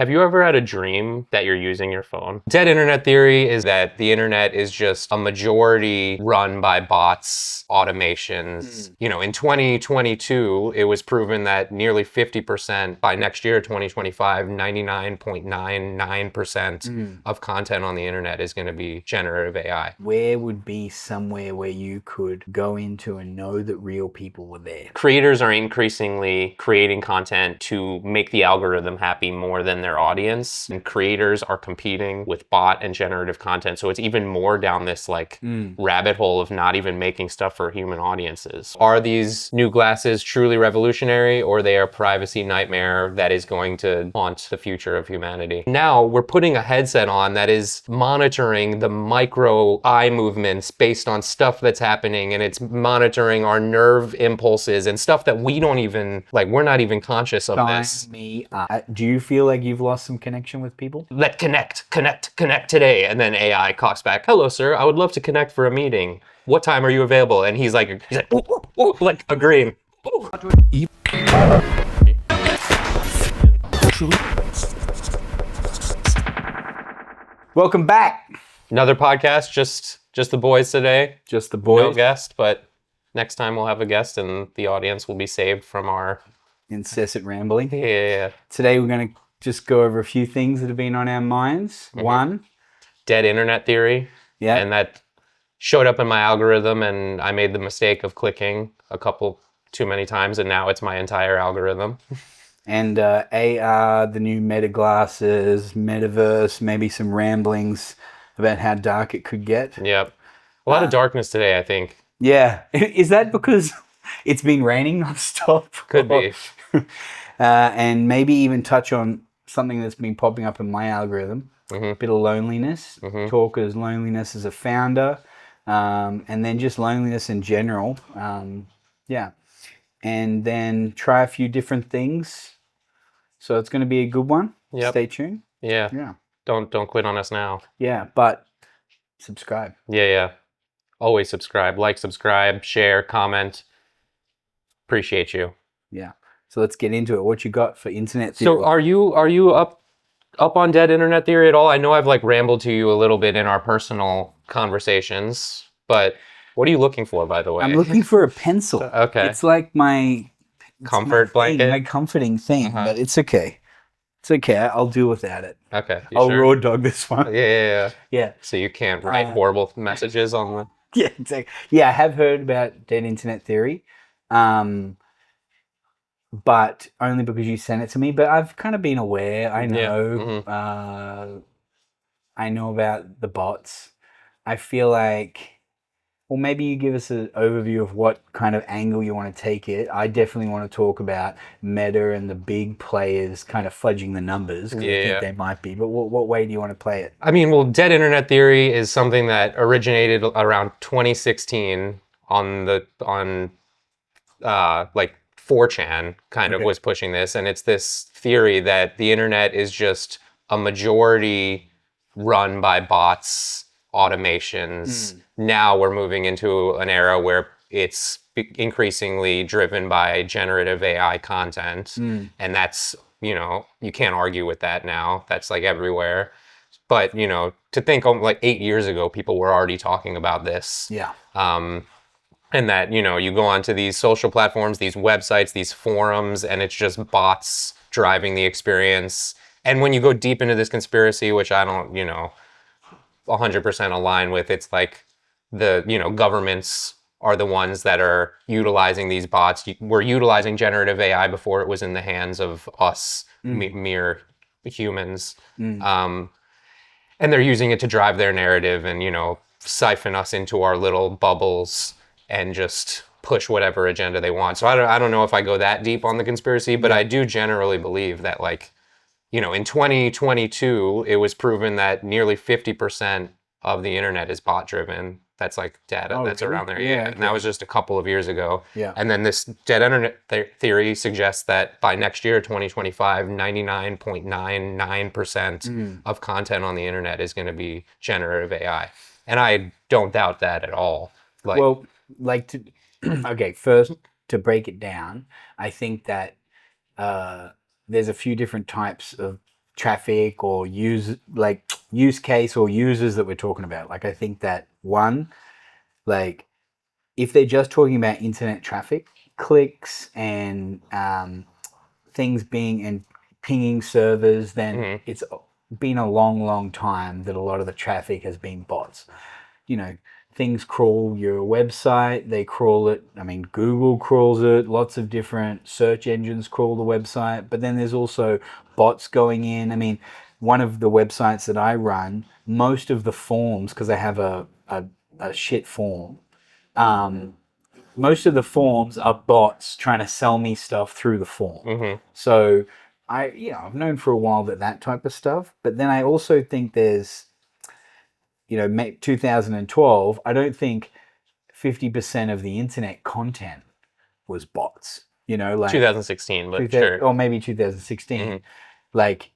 Have you ever had a dream that you're using your phone? Dead internet theory is that the internet is just a majority run by bots, automations. In 2022, it was proven that nearly 50% by next year, 2025, 99.99% of content on the internet is going to be generative AI. Where would be somewhere where you could go into and know that real people were there? Creators are increasingly creating content to make the algorithm happy more than their audience, and creators are competing with bot and generative content, so it's even more down this rabbit hole of not even making stuff for human audiences. Are these new glasses truly revolutionary, or they are a privacy nightmare that is going to haunt the future of humanity? Now we're putting a headset on that is monitoring the micro eye movements based on stuff that's happening, and it's monitoring our nerve impulses and stuff that we don't even we're not even conscious of this. Me up. Do you feel like you've lost some connection with people? Let's connect today. And then AI cocks back, hello, sir, I would love to connect for a meeting. What time are you available? And he's like, ooh, ooh, ooh, like agreeing. Ooh. Welcome back. Another podcast, just the boys today. Just the boys. No guest, but next time we'll have a guest and the audience will be saved from our incessant rambling. Yeah. Today we're going to just go over a few things that have been on our minds. One, dead internet theory. Yeah. And that showed up in my algorithm, and I made the mistake of clicking a couple too many times, and now it's my entire algorithm. And AR, the new meta glasses, metaverse, maybe some ramblings about how dark it could get. Yep. A lot of darkness today, I think. Yeah. Is that because it's been raining nonstop? Could be. And maybe even touch on something that's been popping up in my algorithm. A bit of loneliness. Talker's loneliness as a founder. And then just loneliness in general. Yeah. And then try a few different things. So it's going to be a good one. Yep. Stay tuned. Yeah. Don't quit on us now. Yeah, but subscribe. Yeah. Always subscribe. Like, subscribe, share, comment. Appreciate you. Yeah. So let's get into it. What you got for internet theory? So are you up on dead internet theory at all? I know I've rambled to you a little bit in our personal conversations, but what are you looking for, by the way? I'm looking for a pencil. Okay. It's like my comfort blanket. My comforting thing, but it's okay. It's okay. I'll do without it. Okay. I'll raw dog this one. Yeah. So you can't write horrible messages on the... Yeah, exactly. Yeah, I have heard about dead internet theory, but only because you sent it to me. But I've kind of been aware. I know. I know about the bots. I feel like... Well, maybe you give us an overview of what kind of angle you want to take it. I definitely want to talk about Meta and the big players kind of fudging the numbers. I think they might be. But what way do you want to play it? I mean, well, dead internet theory is something that originated around 2016 on 4chan kind of was pushing this. And it's this theory that the internet is just a majority run by bots, automations. Now we're moving into an era where it's increasingly driven by generative AI content. And that's, you can't argue with that now. That's everywhere. But, to think 8 years ago, people were already talking about this. Yeah. And that, you go onto these social platforms, these websites, these forums, and it's just bots driving the experience. And when you go deep into this conspiracy, which I don't, 100% align with, it's the governments are the ones that are utilizing these bots. We're utilizing generative AI before it was in the hands of us mere humans, and they're using it to drive their narrative and siphon us into our little bubbles and just push whatever agenda they want. So I don't know if I go that deep on the conspiracy, but I do generally believe that in 2022, it was proven that nearly 50% of the internet is bot driven. That's data that's around there. Yeah. And that was just a couple of years ago. Yeah. And then this dead internet theory suggests that by next year, 2025, 99.99% of content on the internet is going to be generative AI. And I don't doubt that at all. First, to break it down, I think that there's a few different types of traffic or use case or users that we're talking about. Like, I think that one, like, if they're just talking about internet traffic, clicks and things being and pinging servers, then it's been a long, long time that a lot of the traffic has been bots. You know, things crawl your website, they crawl it. I mean, Google crawls it, lots of different search engines crawl the website, but then there's also bots going in. I mean, one of the websites that I run, most of the forms, because I have a shit form, most of the forms are bots trying to sell me stuff through the form. So I've known for a while that type of stuff, but then I also think there's, 2012, I don't think 50% of the internet content was bots, like 2016, but sure. Or maybe 2016. Like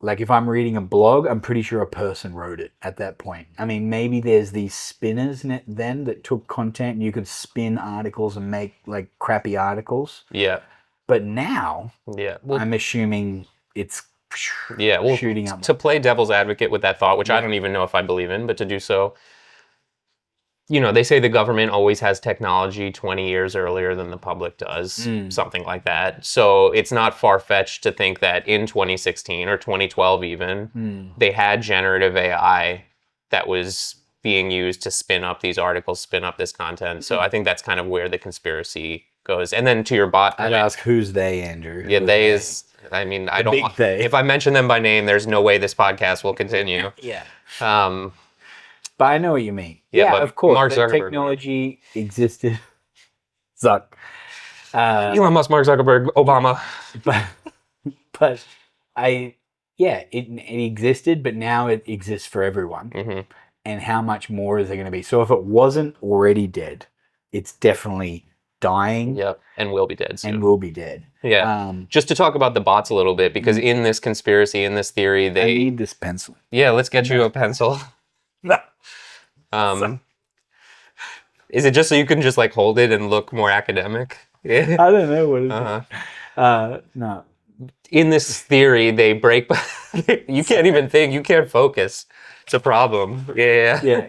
if I'm reading a blog, I'm pretty sure a person wrote it at that point. I mean, maybe there's these spinners then that took content and you could spin articles and make like crappy articles. Yeah. But now, I'm assuming it's shooting up. To play devil's advocate with that thought, which I don't even know if I believe in, but to do so, they say the government always has technology 20 years earlier than the public does, something like that. So it's not far-fetched to think that in 2016 or 2012 even, they had generative AI that was being used to spin up these articles, spin up this content. So I think that's kind of where the conspiracy goes. And then to your bot I'd ask, who's they, Andrew? Yeah, they is... I mean, I don't... If I mention them by name, there's no way this podcast will continue. Yeah. But I know what you mean. Yeah, of course. Mark Zuckerberg. Technology existed. Elon Musk, Mark Zuckerberg, Obama. But it existed, but now it exists for everyone. And how much more is there going to be? So if it wasn't already dead, it's definitely dying. Yep, and will be dead soon. And will be dead. Yeah. Just to talk about the bots a little bit, because in this conspiracy, in this theory, I need this pencil. Yeah, let's get you a pencil. Is it just so you can just like hold it and look more academic? I don't know what it is. No. In this theory, they break... You can't even think. You can't focus. It's a problem. Yeah.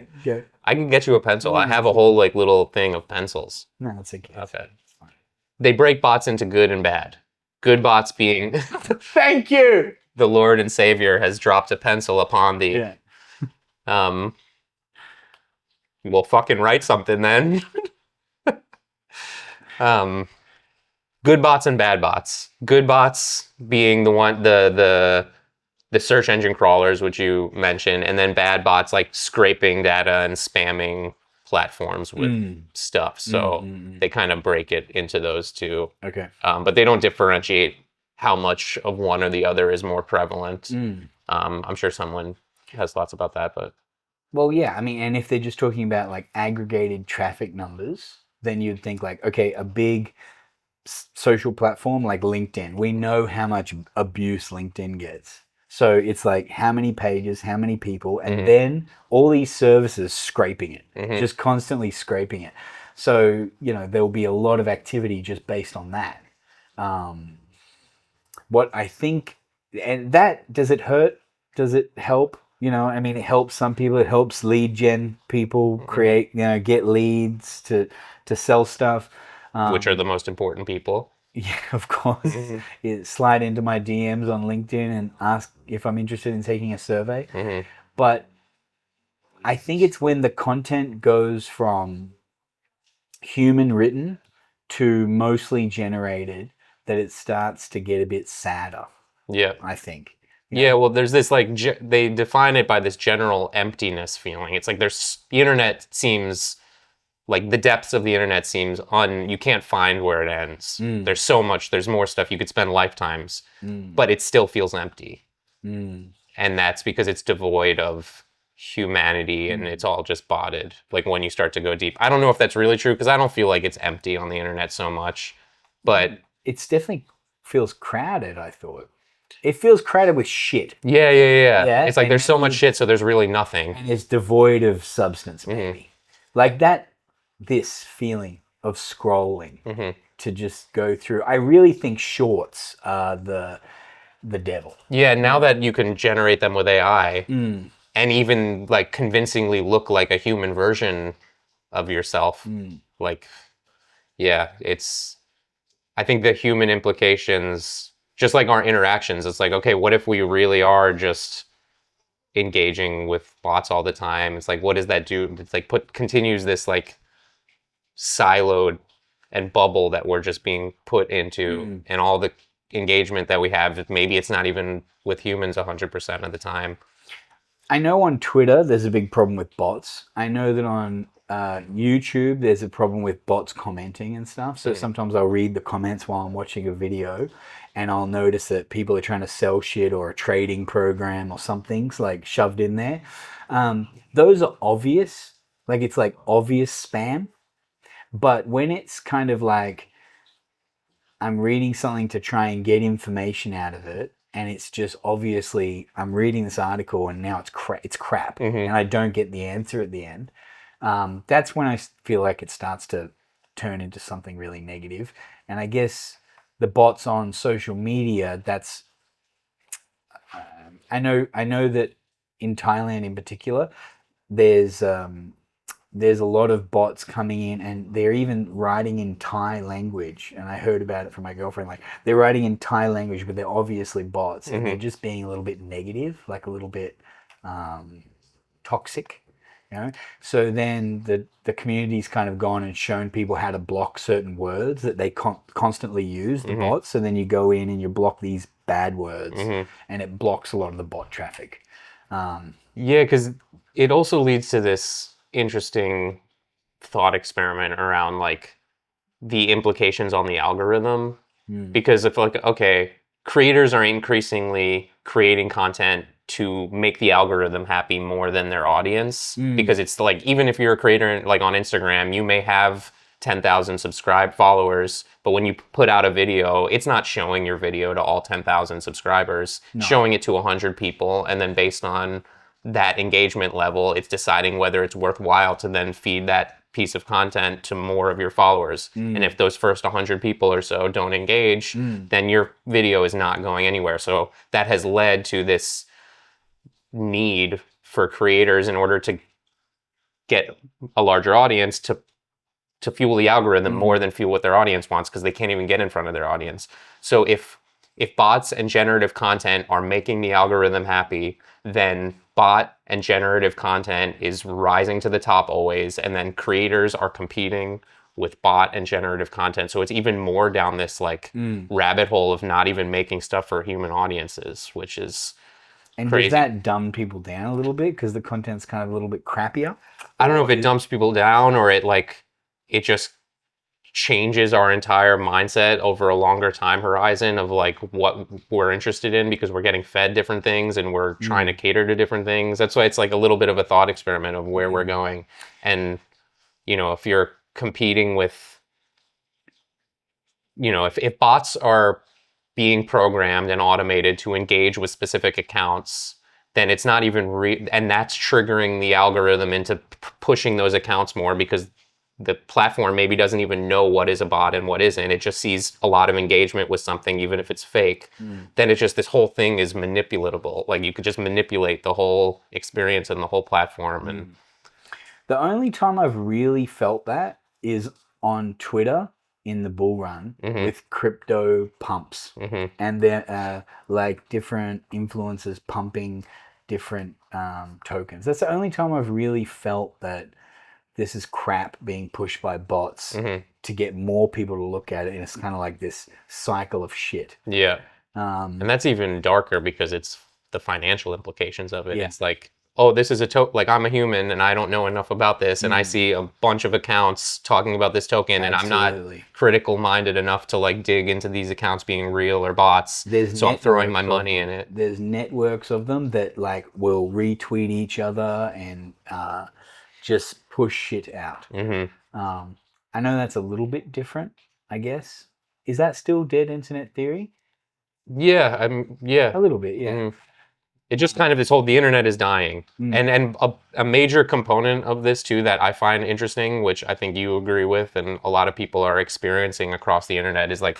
I can get you a pencil. I have a whole like little thing of pencils. No, it's okay. Okay. They break bots into good and bad. Good bots being... Thank you! The Lord and Savior has dropped a pencil upon thee. We'll fucking write something then. Good bots and bad bots. Good bots being the search engine crawlers, which you mentioned, and then bad bots like scraping data and spamming platforms with stuff. So they kind of break it into those two. Okay. But they don't differentiate how much of one or the other is more prevalent. I'm sure someone has thoughts about that, but... Well, yeah, I mean, and if they're just talking about like aggregated traffic numbers, then you'd think like, okay, a big social platform like LinkedIn, we know how much abuse LinkedIn gets. So it's like how many pages, how many people, and then all these services scraping it, just constantly scraping it. So, there'll be a lot of activity just based on that. What I think, and that, does it hurt? Does it help? I mean, it helps some people. It helps lead gen people create, get leads to sell stuff. Which are the most important people. Yeah, of course. Slide into my DMs on LinkedIn and ask if I'm interested in taking a survey. But I think it's when the content goes from human written to mostly generated that it starts to get a bit sadder. Yeah. I think. Yeah, well, there's this like they define it by this general emptiness feeling. It's like the internet seems like the depths of the internet seems you can't find where it ends. There's so much, there's more stuff you could spend lifetimes, but it still feels empty. And that's because it's devoid of humanity and it's all just botted. Like when you start to go deep. I don't know if that's really true because I don't feel like it's empty on the internet so much, but it's definitely feels crowded, I thought. It feels crowded with shit. Yeah. It's like there's so much shit, so there's really nothing. And it's devoid of substance, maybe. Like this feeling of scrolling to just go through. I really think shorts are the devil. Yeah, now that you can generate them with AI Mm. and even like convincingly look like a human version of yourself, like, yeah, I think the human implications, just like our interactions, it's like, okay, what if we really are just engaging with bots all the time? It's like, what does that do? It's like continues this like siloed and bubble that we're just being put into, and all the engagement that we have, maybe it's not even with humans 100% of the time. I know on Twitter there's a big problem with bots. I know that on YouTube there's a problem with bots commenting and stuff. So sometimes I'll read the comments while I'm watching a video, and I'll notice that people are trying to sell shit or a trading program or something's like shoved in there. Those are obvious. Like it's like obvious spam. But when it's kind of like I'm reading something to try and get information out of it, and it's just obviously I'm reading this article and now it's crap, and I don't get the answer at the end. That's when I feel like it starts to turn into something really negative. And I guess the bots on social media, that's I know that in Thailand in particular, there's there's a lot of bots coming in, and they're even writing in Thai language. And I heard about it from my girlfriend. Like they're writing in Thai language, but they're obviously bots, and they're just being a little bit negative, like a little bit toxic. You know? So then the community's kind of gone and shown people how to block certain words that they constantly use, the bots. So then you go in and you block these bad words, and it blocks a lot of the bot traffic. Yeah, because it also leads to this interesting thought experiment around like the implications on the algorithm. Because if like, okay, creators are increasingly creating content to make the algorithm happy more than their audience, because it's like, even if you're a creator like on Instagram, you may have 10,000 subscribed followers, but when you put out a video, it's not showing your video to all 10,000 subscribers, showing it to 100 people, and then based on that engagement level, it's deciding whether it's worthwhile to then feed that piece of content to more of your followers. And if those first 100 people or so don't engage, then your video is not going anywhere. So that has led to this need for creators, in order to get a larger audience, to fuel the algorithm more than fuel what their audience wants, because they can't even get in front of their audience. So if bots and generative content are making the algorithm happy, then bot and generative content is rising to the top always, and then creators are competing with bot and generative content. So it's even more down this like rabbit hole of not even making stuff for human audiences, which is crazy. Does that dumb people down a little bit because the content's kind of a little bit crappier? I don't know if it dumps people down, or it just changes our entire mindset over a longer time horizon of like what we're interested in, because we're getting fed different things and we're trying to cater to different things. That's why it's like a little bit of a thought experiment of where we're going. And, you know, if you're competing with, you know, if bots are being programmed and automated to engage with specific accounts, then it's not even and that's triggering the algorithm into pushing those accounts more, because the platform maybe doesn't even know what is a bot and what isn't. It just sees a lot of engagement with something, even if it's fake. Then it's just, this whole thing is manipulatable. Like you could just manipulate the whole experience and the whole platform. And the only time I've really felt that is on Twitter in the bull run with crypto pumps, and then like different influencers pumping different tokens. That's the only time I've really felt that this is crap being pushed by bots to get more people to look at it, and it's kind of like this cycle of shit. Yeah. And that's even darker because it's the financial implications of it. Yeah. It's like, oh, this is a token. Like, I'm a human and I don't know enough about this, and I see a bunch of accounts talking about this token, and I'm not critical minded enough to like dig into these accounts being real or bots. So I'm throwing my money in it. There's networks of them that like will retweet each other and just push shit out. I know that's a little bit different, I guess. Is that still dead internet theory? Yeah, yeah. A little bit, yeah. It just kind of, this whole, the internet is dying. And a major component of this too that I find interesting, which I think you agree with and a lot of people are experiencing across the internet, is like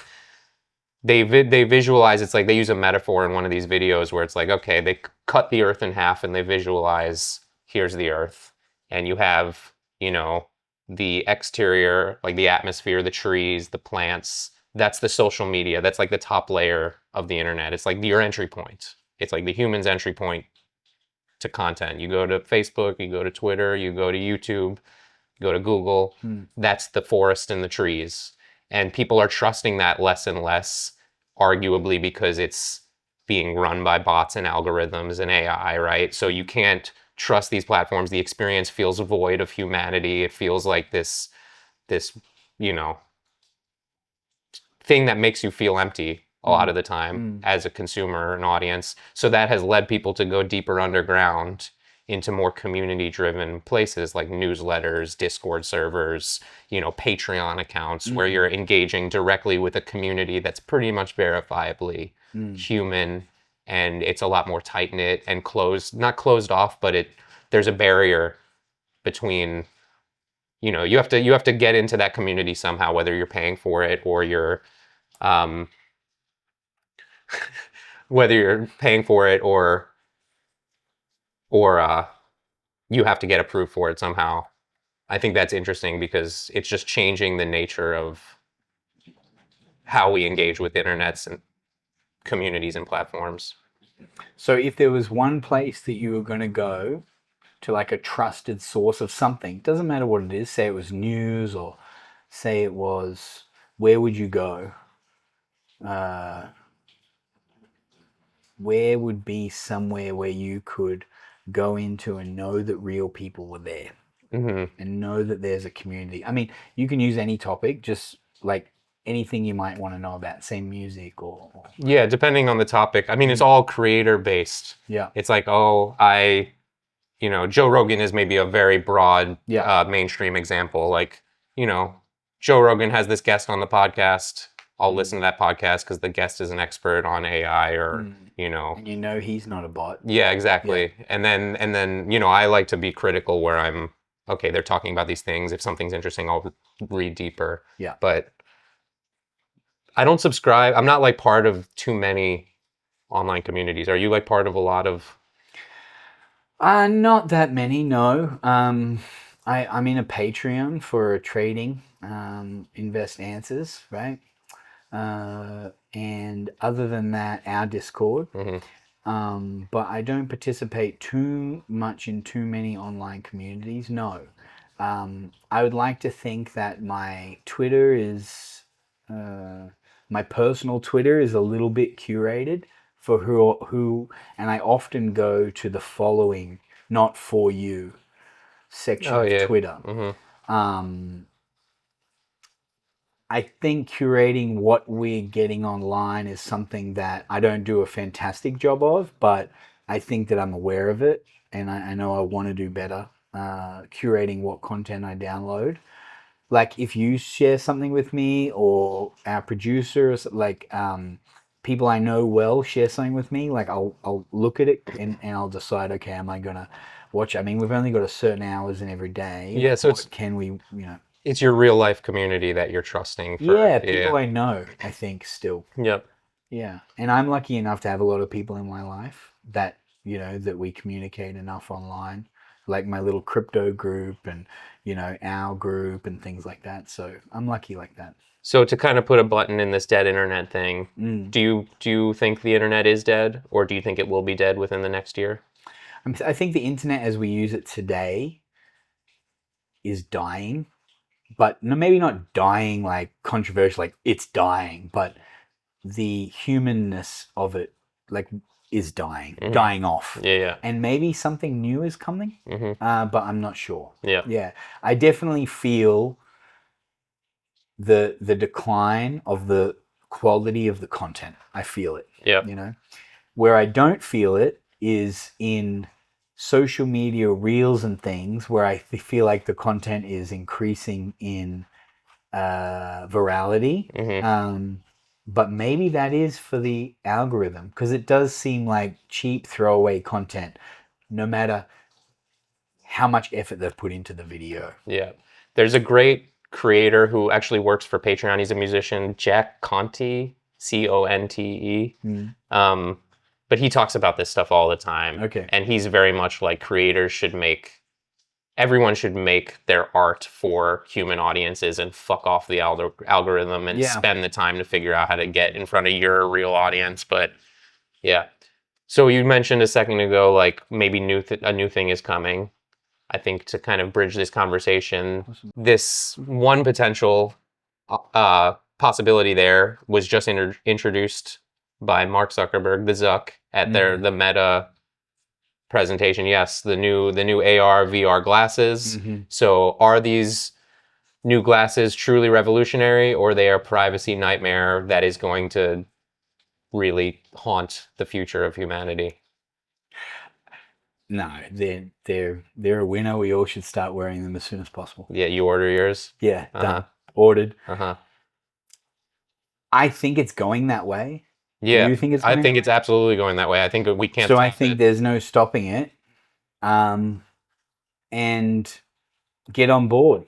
they visualize. It's like they use a metaphor in one of these videos where it's like, okay, they cut the earth in half and they visualize, here's the earth, and you have, the exterior, like the atmosphere, the trees, the plants. That's the social media. That's like the top layer of the internet. It's like your entry point. It's like the human's entry point to content. You go to Facebook, you go to Twitter, you go to YouTube, you go to Google. That's the forest and the trees. And people are trusting that less and less, arguably because it's being run by bots and algorithms and AI, right? So you can't trust these platforms. The experience feels void of humanity. It feels like this, you know, thing that makes you feel empty a lot of the time as a consumer and audience. So that has led people to go deeper underground into more community-driven places like newsletters, Discord servers, Patreon accounts, where you're engaging directly with a community that's pretty much verifiably human, and it's a lot more tight-knit and closed, not closed off, but there's a barrier between, you have to get into that community somehow, whether you're paying for it or whether you're paying for it or you have to get approved for it somehow. I think that's interesting because it's just changing the nature of how we engage with internets and communities and platforms. So if there was one place that you were going to go to, like a trusted source of something, doesn't matter what it is, say it was news or say it was, where would you go? Where would be somewhere where you could go into and know that real people were there and know that there's a community? I mean, you can use any topic, just like anything you might want to know about, say music or... Yeah, depending on the topic. I mean, it's all creator based. Yeah. It's like, Joe Rogan is maybe a very broad mainstream example. Like, Joe Rogan has this guest on the podcast. I'll listen to that podcast because the guest is an expert on AI or, And he's not a bot. Yeah, exactly. Yeah. And then, I like to be critical where I'm, okay, they're talking about these things. If something's interesting, I'll read deeper. Yeah. But I don't subscribe. I'm not like part of too many online communities. Are you like part of a lot of? Not that many, no. I'm in a Patreon for trading, invest answers, right? And other than that, our Discord. But I don't participate too much in too many online communities, no. I would like to think that my Twitter is, my personal Twitter is a little bit curated for who, and I often go to the following, not for you section of Twitter. I think curating what we're getting online is something that I don't do a fantastic job of, but I think that I'm aware of it, and I know I want to do better curating what content I download. Like if you share something with me or our producers, like people I know well share something with me, like I'll look at it and I'll decide, okay, am I gonna watch it? I mean, we've only got a certain hours in every day. Yeah, so can we, it's your real life community that you're trusting for. Yeah, people I know, I think still. Yep. Yeah. And I'm lucky enough to have a lot of people in my life that, that we communicate enough online, like my little crypto group and, our group and things like that. So I'm lucky like that. So to kind of put a button in this dead internet thing, do you think the internet is dead, or do you think it will be dead within the next year? I think the internet as we use it today is dying. But maybe not dying like controversial, like it's dying, but the humanness of it like is dying off. Yeah. And maybe something new is coming, but I'm not sure. Yeah. I definitely feel the decline of the quality of the content. I feel it. Yeah. Where I don't feel it is in social media reels and things where I feel like the content is increasing in virality. But maybe that is for the algorithm, because it does seem like cheap throwaway content, no matter how much effort they've put into the video. Yeah. There's a great creator who actually works for Patreon. He's a musician, Jack Conte. Conte. Mm. But he talks about this stuff all the time. Okay. And he's very much like everyone should make their art for human audiences and fuck off the algorithm and spend the time to figure out how to get in front of your real audience. But yeah. So you mentioned a second ago, like maybe a new thing is coming. I think to kind of bridge this conversation, this one potential possibility there was just introduced by Mark Zuckerberg, the Zuck, at the Meta presentation. Yes, the new AR VR glasses. Mm-hmm. So are these new glasses truly revolutionary, or they are a privacy nightmare that is going to really haunt the future of humanity? No, they're a winner. We all should start wearing them as soon as possible. Yeah, you order yours? Yeah, done. Ordered. Uh-huh. I think it's going that way. Yeah, Do you think it's I going think that it's absolutely going that way. I think we can't So stop I think it. there's no stopping it. And get on board.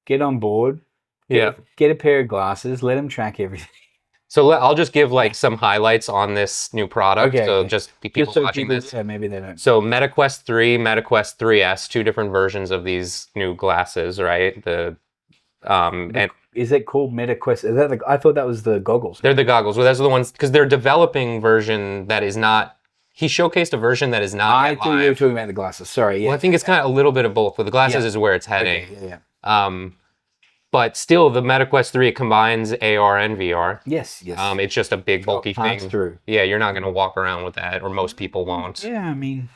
Get on board. Get a pair of glasses. Let them track everything. So I'll just give like some highlights on this new product. Okay, so okay. just people so watching this. Yeah, maybe they don't. So MetaQuest 3, MetaQuest 3S, two different versions of these new glasses, right? And is it called MetaQuest? Is that I thought that was the goggles. They're the goggles. Well, those are the ones because they're developing version that is not. He showcased a version that is not. I thought you were talking about the glasses. Sorry. Yeah. Well, I think it's kind of a little bit of both, but the glasses is where it's heading. Okay, yeah. But still, the MetaQuest 3 it combines AR and VR. Yes. It's just a big bulky thing. Through. Yeah, you're not going to walk around with that, or most people won't. Yeah, I mean.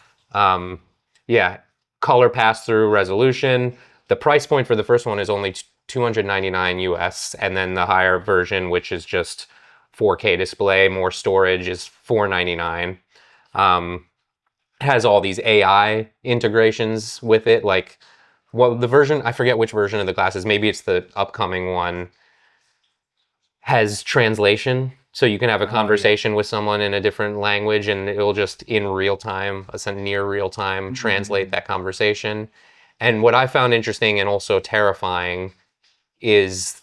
Yeah, color pass-through resolution. The price point for the first one is only $299 US, and then the higher version, which is just 4K display, more storage, is $499. Has all these AI integrations with it, like. Well, the version, I forget which version of the glasses, maybe it's the upcoming one, has translation. So you can have a conversation with someone in a different language and it'll just in real time, near real time, translate that conversation. And what I found interesting and also terrifying is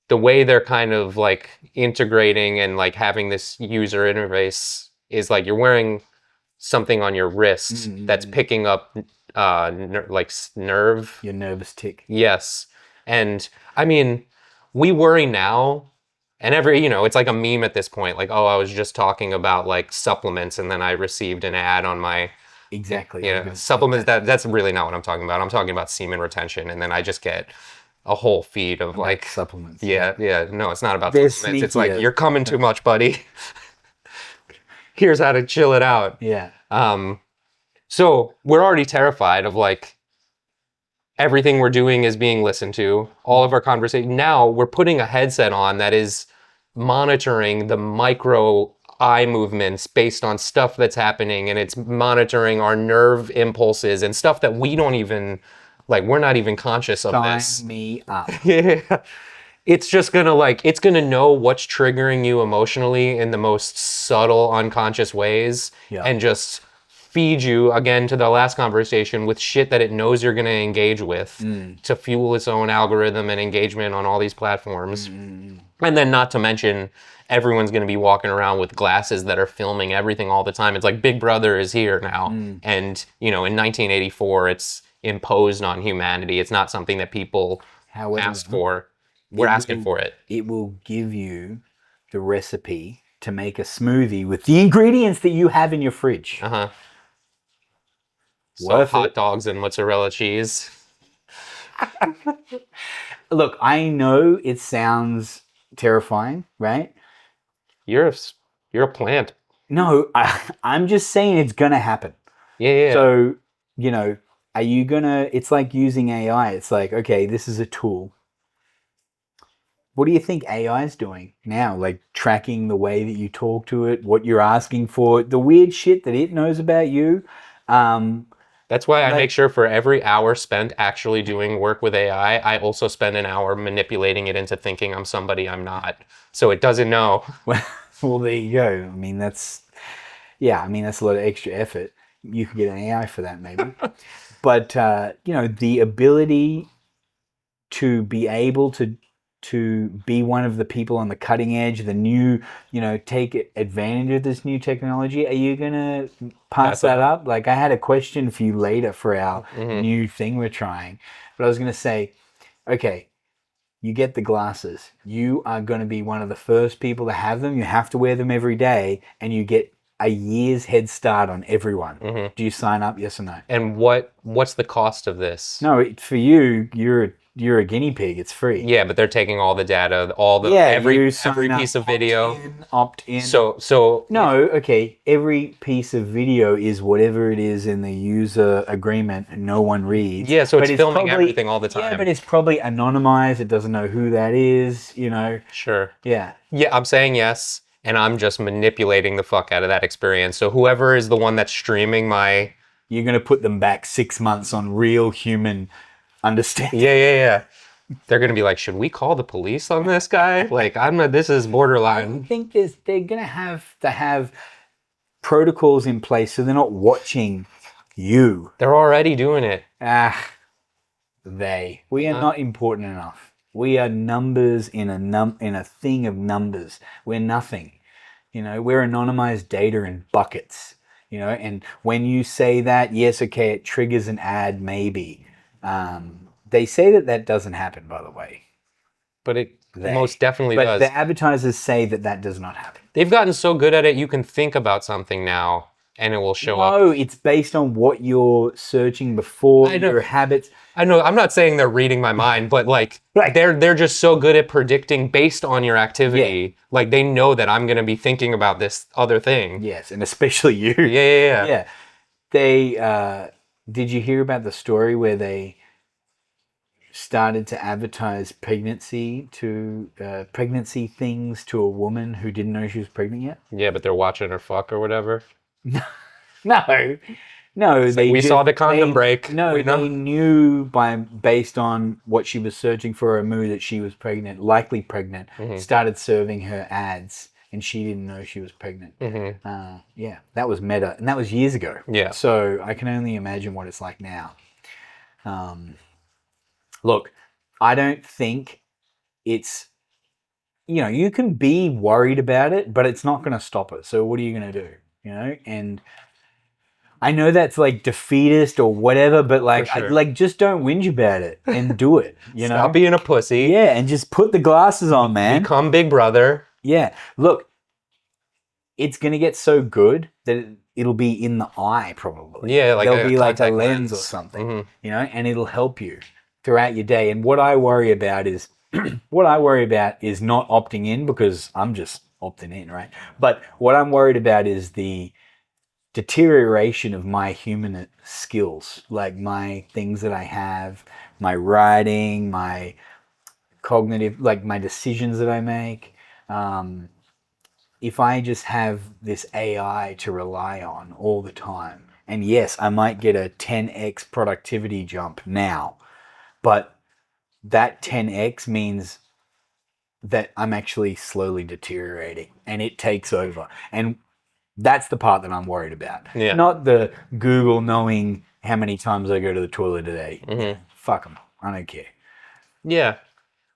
the way they're kind of like integrating and like having this user interface is like you're wearing something on your wrist that's picking up nerve. Your nervous tick. Yes. And I mean, we worry now and it's like a meme at this point. Like, oh, I was just talking about like supplements and then I received an ad on my. Exactly. Yeah, supplements, that's really not what I'm talking about. I'm talking about semen retention and then I just get a whole feed of like supplements. Yeah. No, it's not about supplements. It's like, you're coming too much, buddy. Here's how to chill it out. Yeah. So we're already terrified of like everything we're doing is being listened to. All of our conversation. Now we're putting a headset on that is monitoring the micro eye movements based on stuff that's happening, and it's monitoring our nerve impulses and stuff that we don't even we're not even conscious of this. Sign me up. Yeah. It's just it's gonna know what's triggering you emotionally in the most subtle, unconscious ways, and just feed you, again, to the last conversation, with shit that it knows you're gonna engage with to fuel its own algorithm and engagement on all these platforms. And then not to mention, everyone's gonna be walking around with glasses that are filming everything all the time. It's like Big Brother is here now. And, in 1984, it's imposed on humanity. It's not something that people ask for. We're asking for it. It will give you the recipe to make a smoothie with the ingredients that you have in your fridge. So hot dogs and mozzarella cheese. Look, I know it sounds terrifying, right? You're a plant. No, I'm just saying it's gonna happen. Yeah. So, are you gonna? It's like using AI. It's like, okay, this is a tool. What do you think AI is doing now? Like tracking the way that you talk to it, what you're asking for, the weird shit that it knows about you. That's why I make sure for every hour spent actually doing work with AI, I also spend an hour manipulating it into thinking I'm somebody I'm not. So it doesn't know. Well, there you go. I mean, that's a lot of extra effort. You could get an AI for that maybe. But, the ability to be able to to be one of the people on the cutting edge, the new, take advantage of this new technology? Are you going to pass that up? Like, I had a question for you later for our new thing we're trying. But I was going to say, okay, you get the glasses. You are going to be one of the first people to have them. You have to wear them every day, and you get a year's head start on everyone. Do you sign up? Yes or no? And what's the cost of this? No, for you, you're a guinea pig. It's free. Yeah, but they're taking all the data, every piece of video. Opt in. So no, okay. Every piece of video is whatever it is in the user agreement, and no one reads. Yeah, so it's filming everything all the time. Yeah, but it's probably anonymized. It doesn't know who that is. Sure. Yeah. Yeah, I'm saying yes, and I'm just manipulating the fuck out of that experience. So whoever is the one that's streaming my, you're gonna put them back 6 months on real human understanding. Yeah. They're gonna be like, should we call the police on this guy? Like, this is borderline. I think they're gonna have to have protocols in place so they're not watching you. They're already doing it. We are not important enough. We are numbers in a thing of numbers. We're nothing. We're anonymized data in buckets. And when you say that, yes, okay, it triggers an ad, maybe. They say that doesn't happen, by the way. But it most definitely does. But the advertisers say that does not happen. They've gotten so good at it, you can think about something now, and it will show up. No, it's based on what you're searching before, your habits. I know. I'm not saying they're reading my mind, but like they're just so good at predicting based on your activity. Yeah. Like they know that I'm going to be thinking about this other thing. Yes, and especially you. Yeah. They did you hear about the story where they started to advertise pregnancy things to a woman who didn't know she was pregnant yet? Yeah, but they're watching her fuck or whatever. No, we saw the condom break. No, they knew based on what she was searching for a mood that she was pregnant, likely pregnant. Started serving her ads, and she didn't know she was pregnant. Yeah, that was meta, and that was years ago. Yeah. So I can only imagine what it's like now. Look, I don't think it's. You can be worried about it, but it's not going to stop it. So what are you going to do? And I know that's like defeatist or whatever, but just don't whinge about it and do it. Stop being a pussy. Yeah, and just put the glasses on, man. Become Big Brother. Yeah, look, it's gonna get so good that it'll be in the eye probably. Yeah, like there'll be like a lens or something, and it'll help you throughout your day. And what I worry about is not opting in because I'm just opting in, right? But what I'm worried about is the deterioration of my human skills, like my things that I have, my writing, my cognitive, like my decisions that I make. If I just have this AI to rely on all the time, and yes, I might get a 10x productivity jump now, but that 10x means that I'm actually slowly deteriorating and it takes over. And that's the part that I'm worried about. Yeah. Not the Google knowing how many times I go to the toilet a day. Fuck them. I don't care. Yeah.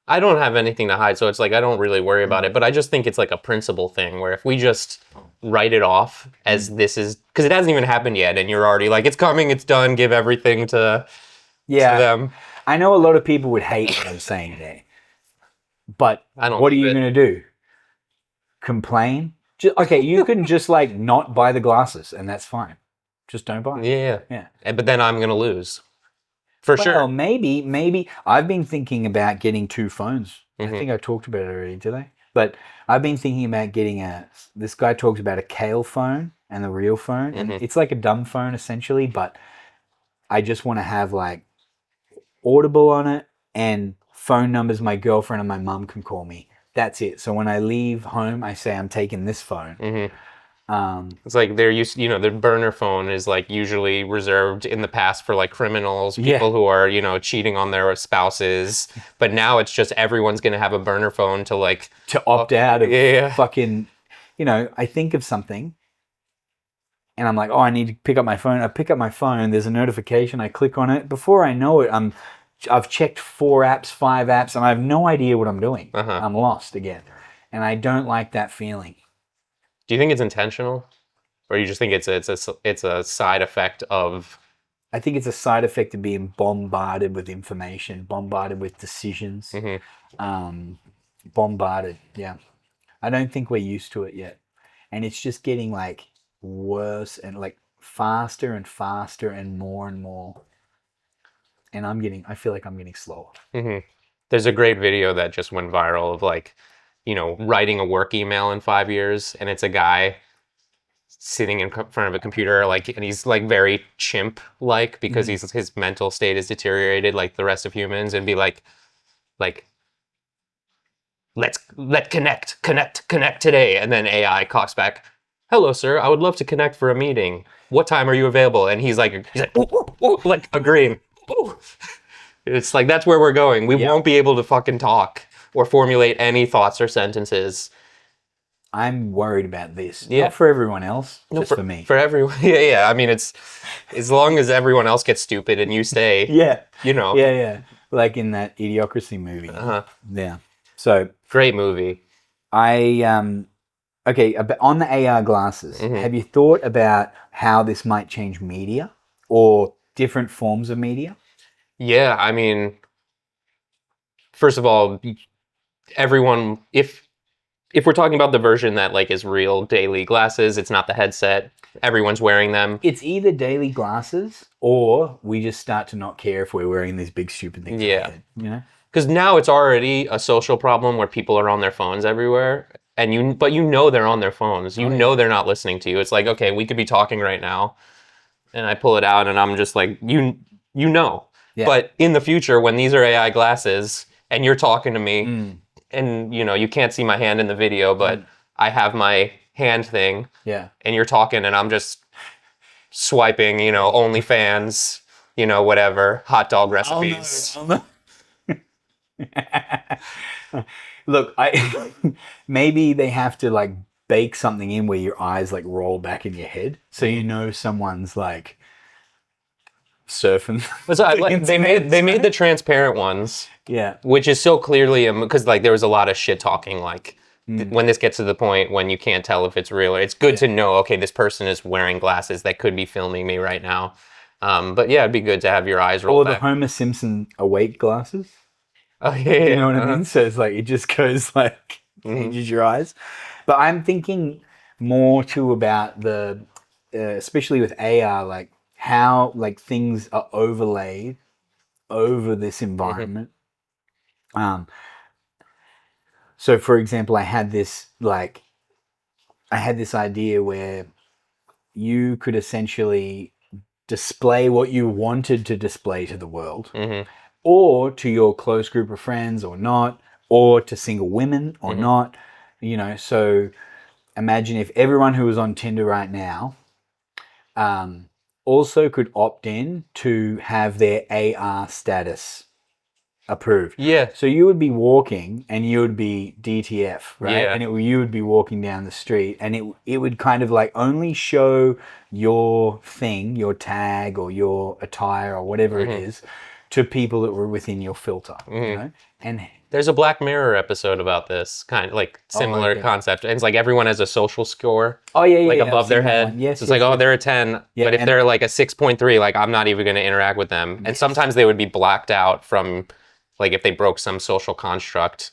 I don't have anything to hide, so it's like I don't really worry about it. But I just think it's like a principle thing where if we just write it off as this is... Because it hasn't even happened yet, and you're already like, it's coming, it's done, give everything to them. I know a lot of people would hate what I'm saying today. But what are you going to do? Complain? Okay, you can just like not buy the glasses and that's fine. Just don't buy them. Yeah. But then I'm going to lose. For sure. Well, maybe. I've been thinking about getting 2 phones. I think I talked about it already, did I? But I've been thinking about getting this guy talks about a Kale phone and the real phone. And it's like a dumb phone essentially, but I just want to have like Audible on it and phone numbers my girlfriend and my mum can call me. That's it. So when I leave home, I say I'm taking this phone. It's like they're used, the burner phone is like usually reserved in the past for like criminals, people who are, cheating on their spouses. But now it's just everyone's going to have a burner phone to opt out of fucking, I think of something and I'm like, oh, I need to pick up my phone. I pick up my phone. There's a notification. I click on it. Before I know it, I'm I've checked 4 apps, 5 apps, and I have no idea what I'm doing. Uh-huh. I'm lost again. And I don't like that feeling. Do you think it's intentional? Or you just think it's a side effect of... I think it's a side effect of being bombarded with information, bombarded with decisions, bombarded. Yeah. I don't think we're used to it yet. And it's just getting like worse and like faster and faster and more. And I feel like I'm getting slower. There's a great video that just went viral of like, writing a work email in 5 years, and it's a guy sitting in front of a computer, like, and he's like very chimp-like because his mental state is deteriorated like the rest of humans, and be like, let's connect today, and then AI cocks back, hello sir, I would love to connect for a meeting. What time are you available? And he's like ooh, like agreeing. Ooh. It's like, that's where we're going. We won't be able to fucking talk or formulate any thoughts or sentences. I'm worried about this. Yeah. Not for everyone else, just for me. For everyone. Yeah. I mean, it's as long as everyone else gets stupid and you stay. Yeah. Yeah. Like in that Idiocracy movie. Yeah. So great movie. Okay, on the AR glasses, have you thought about how this might change media or different forms of media? Yeah, I mean, first of all, everyone, if we're talking about the version that like is real daily glasses, it's not the headset. Everyone's wearing them. It's either daily glasses or we just start to not care if we're wearing these big stupid things. Yeah. Head, Because now it's already a social problem where people are on their phones everywhere, but they're on their phones. Know they're not listening to you. It's like, okay, we could be talking right now, and I pull it out, and I'm just like, Yeah. But in the future, when these are AI glasses, and you're talking to me, and you can't see my hand in the video, but I have my hand thing, and you're talking, and I'm just swiping, OnlyFans, whatever, hot dog recipes. Oh, no. Look, maybe they have to like bake something in where your eyes like roll back in your head, so someone's like surfing. They made the transparent ones, which is so clearly because like there was a lot of shit talking like when this gets to the point when you can't tell if it's real. It's good to know, okay, this person is wearing glasses that could be filming me right now. But yeah, it'd be good to have your eyes roll back. Or the Homer Simpson awake glasses. Oh yeah, you know what I mean? So it's like it just goes like changes your eyes. But I'm thinking more too about the, especially with AR, like how like things are overlaid over this environment. So for example, I had this idea where you could essentially display what you wanted to display to the world. Or to your close group of friends or not, or to single women or not, so imagine if everyone who was on Tinder right now also could opt in to have their AR status approved. Yeah. So you would be walking and you would be DTF, right? Yeah. And you would be walking down the street and it would kind of like only show your thing, your tag or your attire or whatever it is, to people that were within your filter, And there's a Black Mirror episode about this kind of like similar concept. And it's like everyone has a social score. Oh yeah, like above their head. Yes, so it's like, oh, they're a 10, but if they're like a 6.3, like I'm not even going to interact with them. And sometimes they would be blacked out from, like if they broke some social construct.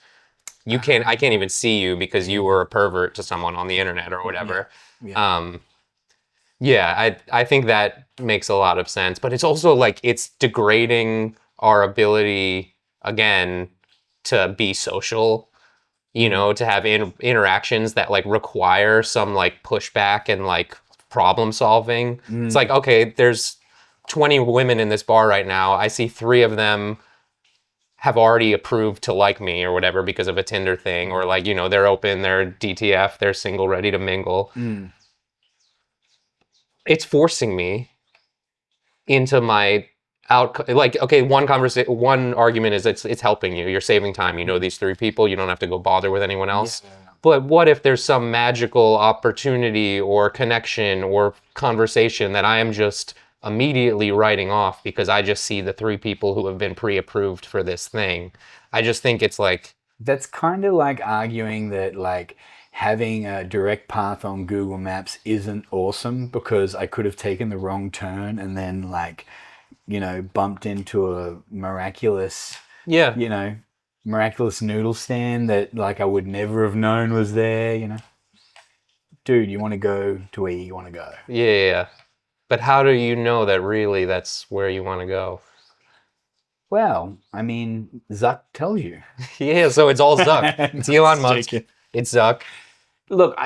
I can't even see you because you were a pervert to someone on the internet or whatever. I think that makes a lot of sense, but it's also like it's degrading our ability again to be social, to have interactions that like require some like pushback and like problem solving. It's like, okay, there's 20 women in this bar right now. I see 3 of them have already approved to like me or whatever because of a Tinder thing, or like, they're open, they're DTF, they're single, ready to mingle. It's forcing me into my like, okay, one argument is it's helping you. You're saving time. These 3 people. You don't have to go bother with anyone else. Yeah. But what if there's some magical opportunity or connection or conversation that I am just immediately writing off because I just see the 3 people who have been pre-approved for this thing. I just think it's like... That's kind of like arguing that like having a direct path on Google Maps isn't awesome because I could have taken the wrong turn and then like, bumped into a miraculous, miraculous noodle stand that like I would never have known was there. Dude, you want to go to where you want to go. Yeah. But how do you know that really that's where you want to go? Well, I mean, Zuck tells you. Yeah, so it's all Zuck. It's Elon Musk. It's Zuck. Look,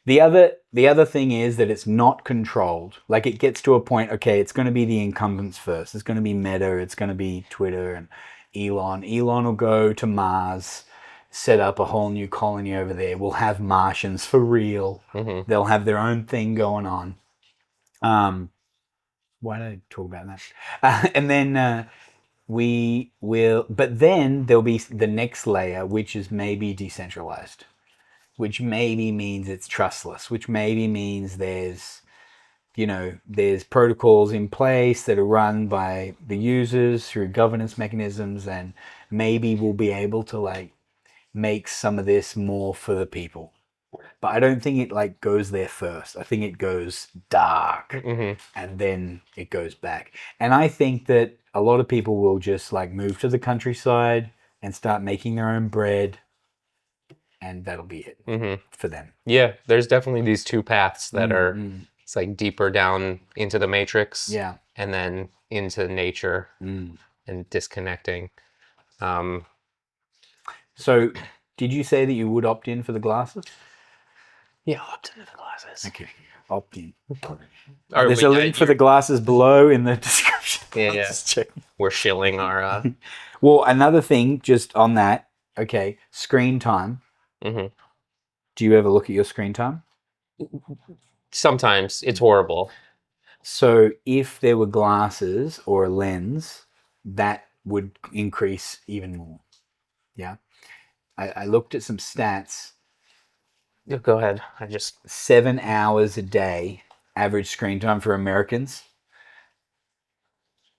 the other thing is that it's not controlled. Like it gets to a point, okay, it's going to be the incumbents first. It's going to be Meta, it's going to be Twitter and Elon. Elon will go to Mars, set up a whole new colony over there. We'll have Martians for real. Mm-hmm. They'll have their own thing going on. Why did I talk about that? And then we will, but then there'll be the next layer, which is maybe decentralized, which maybe means it's trustless, which maybe means there's protocols in place that are run by the users through governance mechanisms, and maybe we'll be able to like make some of this more for the people. But I don't think it like goes there first. I think it goes dark and then it goes back. And I think that a lot of people will just like move to the countryside and start making their own bread, and that'll be it for them. Yeah, there's definitely these 2 paths that are it's like deeper down into the matrix, and then into nature and disconnecting. So, did you say that you would opt in for the glasses? Yeah, I'll opt into the glasses. Okay, opt in. There's a link for the glasses below in the description. Yeah. We're shilling our... Well, another thing just on that, okay, screen time. Mm-hmm. Do you ever look at your screen time? Sometimes. It's horrible. So if there were glasses or a lens, that would increase even more. Yeah. I looked at some stats. Go ahead. 7 hours a day, average screen time for Americans.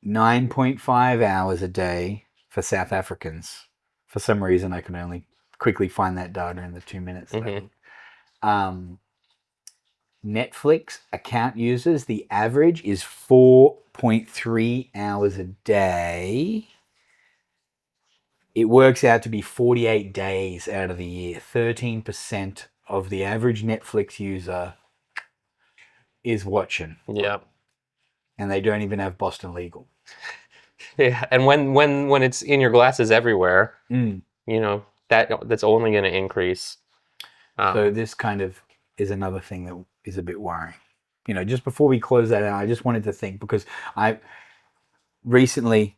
9.5 hours a day for South Africans. For some reason, I can only quickly find that data in the 2 minutes. Netflix account users, the average is 4.3 hours a day. It works out to be 48 days out of the year. 13% of the average Netflix user is watching. Yeah. And they don't even have Boston legal. Yeah, and when it's in your glasses everywhere, that's only going to increase. So this kind of is another thing that is a bit worrying. Just before we close that out, I just wanted to think, because I recently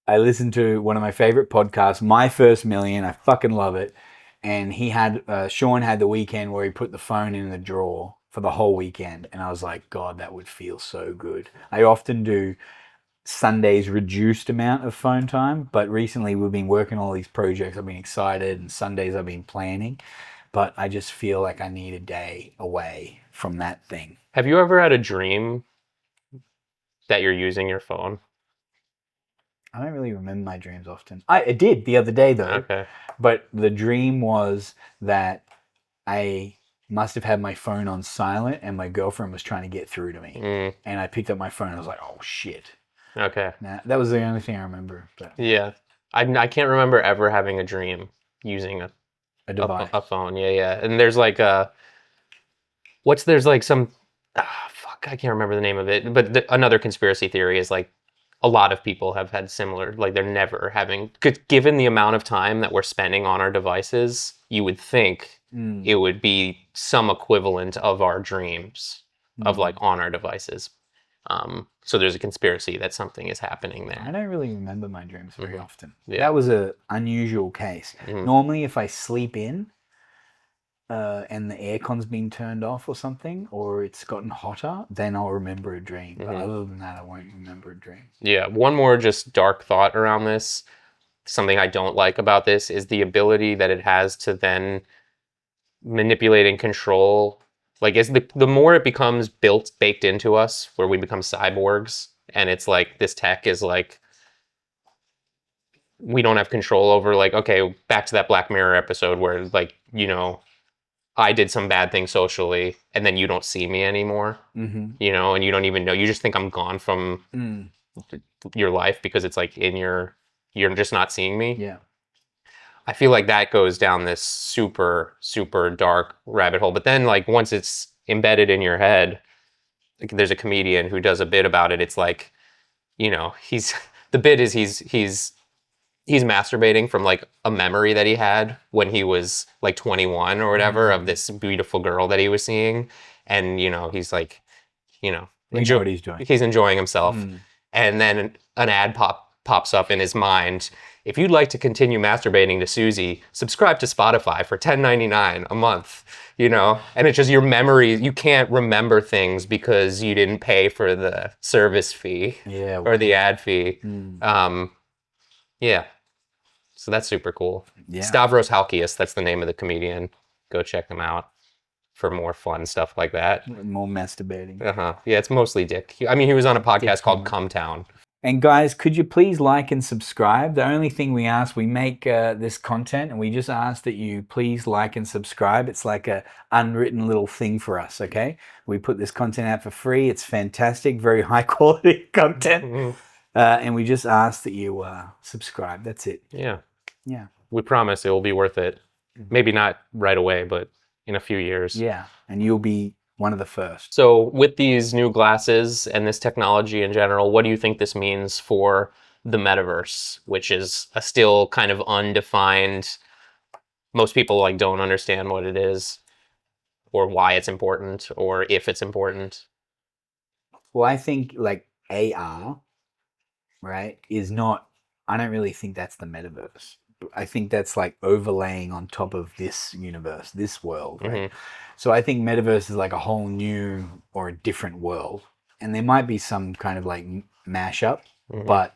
I listened to one of my favorite podcasts, My First Million. I fucking love it. And he had, Sean had the weekend where he put the phone in the drawer for the whole weekend. And I was like, God, that would feel so good. I often do Sunday's reduced amount of phone time, but recently we've been working on all these projects. I've been excited, and Sundays I've been planning, but I just feel like I need a day away from that thing. Have you ever had a dream that you're using your phone? I don't really remember my dreams often. I did the other day though. Okay. But the dream was that I must have had my phone on silent and my girlfriend was trying to get through to me. And I picked up my phone and I was like, oh shit. Okay. Nah, that was the only thing I remember. But. Yeah. I can't remember ever having a dream using a device. A phone. Yeah. And there's like there's like some, I can't remember the name of it, but another conspiracy theory is like a lot of people have had similar, like they're never having, given the amount of time that we're spending on our devices, you would think it would be some equivalent of our dreams of like on our devices. So there's a conspiracy that something is happening there. I don't really remember my dreams very often. Yeah. That was an unusual case. Normally if I sleep in and the aircon's been turned off or something, or it's gotten hotter, then I'll remember a dream. But other than that, I won't remember a dream. Yeah. One more just dark thought around this. something I don't like about this is the ability that it has to then manipulate and control. Like, as the more it becomes baked into us, where we become cyborgs, and it's like this tech is like we don't have control over. Like, okay, back to that Black Mirror episode where, like, you know, I did some bad thing socially, and then you don't see me anymore. You know, and you don't even know. You just think I'm gone from your life because it's like you're just not seeing me. Yeah. I feel like that goes down this super, super dark rabbit hole. But then, like, once it's embedded in your head, like, there's a comedian who does a bit about it. It's like, you know, the bit is he's masturbating from like a memory that he had when he was like 21 or whatever of this beautiful girl that he was seeing, and you know, he's like, you know, what he's doing. He's enjoying himself, and then an ad pops up in his mind. If you'd like to continue masturbating to Susie, subscribe to Spotify for $10.99 a month, you know? And it's just your memory. You can't remember things because you didn't pay for the service fee or the ad fee. Yeah. So that's super cool. Yeah. Stavros Halkias, that's the name of the comedian. Go check him out for more fun stuff like that. More masturbating. Yeah, it's mostly dick. I mean, he was on a podcast called Come Town. And guys, could you please like and subscribe? The only thing we ask, we make this content, and we just ask that you please like and subscribe. It's like a unwritten little thing for us, okay? We put this content out for free. It's fantastic, very high quality content. And we just ask that you subscribe. That's it. Yeah. Yeah. We promise it will be worth it. Maybe not right away, but in a few years. Yeah. And you'll be one of the first. So with these new glasses and this technology in general, what do you think this means for the metaverse, which is a still kind of undefined, most people like don't understand what it is or why it's important or if it's important? Well, I think like AR, right, is not, I don't really think that's the metaverse. I think that's like overlaying on top of this universe, this world, right? So I think metaverse is like a whole new or a different world. And there might be some kind of like mashup, but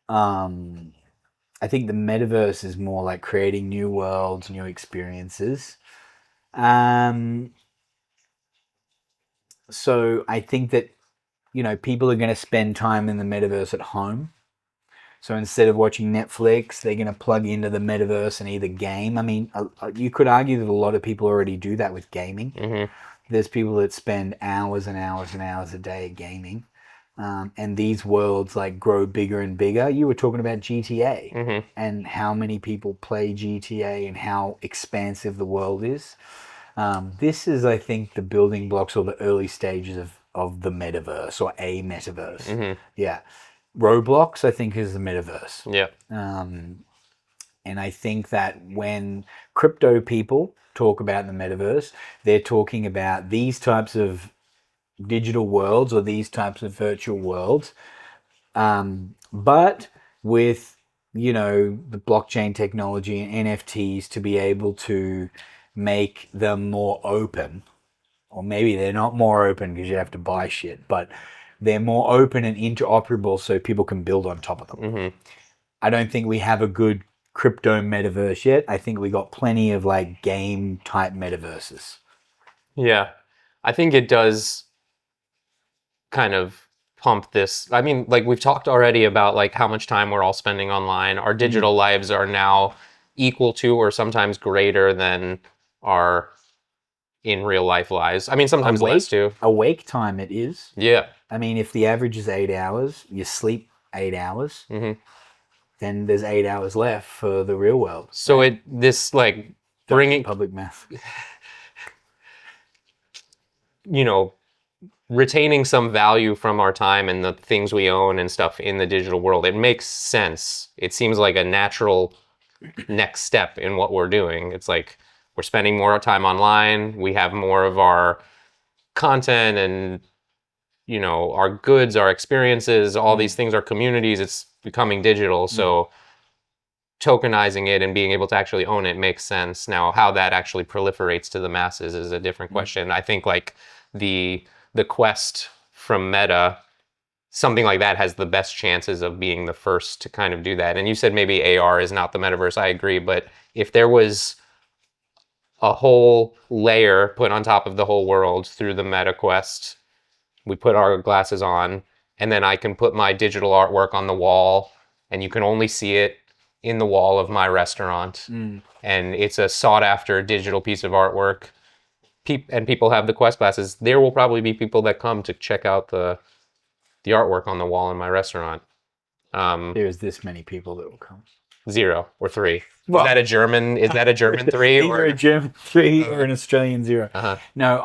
I think the metaverse is more like creating new worlds, new experiences. So I think that, you know, people are going to spend time in the metaverse at home. So instead of watching Netflix, they're going to plug into the metaverse and either game. I mean, you could argue that a lot of people already do that with gaming. There's people that spend hours and hours and hours a day gaming. And these worlds like grow bigger and bigger. You were talking about GTA and how many people play GTA and how expansive the world is. This is, I think, the building blocks or the early stages of the metaverse or a metaverse. Yeah. Roblox, I think, is the metaverse. Yeah. And I think that when crypto people talk about the metaverse, they're talking about these types of digital worlds or these types of virtual worlds. But with, you know, the blockchain technology and NFTs to be able to make them more open, or maybe they're not more open because you have to buy shit, but they're more open and interoperable so people can build on top of them. I don't think we have a good crypto metaverse yet. I think we got plenty of like game type metaverses. Yeah. I think it does kind of pump this. I mean, like we've talked already about like how much time we're all spending online. Our digital lives are now equal to or sometimes greater than our in real life lives. I mean, sometimes less too. Awake time it is. Yeah. I mean, if the average is 8 hours, you sleep 8 hours, then there's 8 hours left for the real world. So this like bringing public math, you know, retaining some value from our time and the things we own and stuff in the digital world, it makes sense. It seems like a natural next step in what we're doing. It's like we're spending more time online. We have more of our content and, you know, our goods, our experiences, all these things, our communities, it's becoming digital. So tokenizing it and being able to actually own it makes sense. Now, how that actually proliferates to the masses is a different question. I think like the quest from Meta something like that has the best chances of being the first to kind of do that. And you said maybe AR is not the metaverse. I agree, but if there was a whole layer put on top of the whole world through the Meta Quest, we put our glasses on, and then I can put my digital artwork on the wall, and you can only see it in the wall of my restaurant. And it's a sought after digital piece of artwork. And people have the Quest glasses. There will probably be people that come to check out the artwork on the wall in my restaurant. There's this many people that will come. 0 or 3. Well, is that a German? Is that a German 3? Either a German 3 or an Australian 0. No,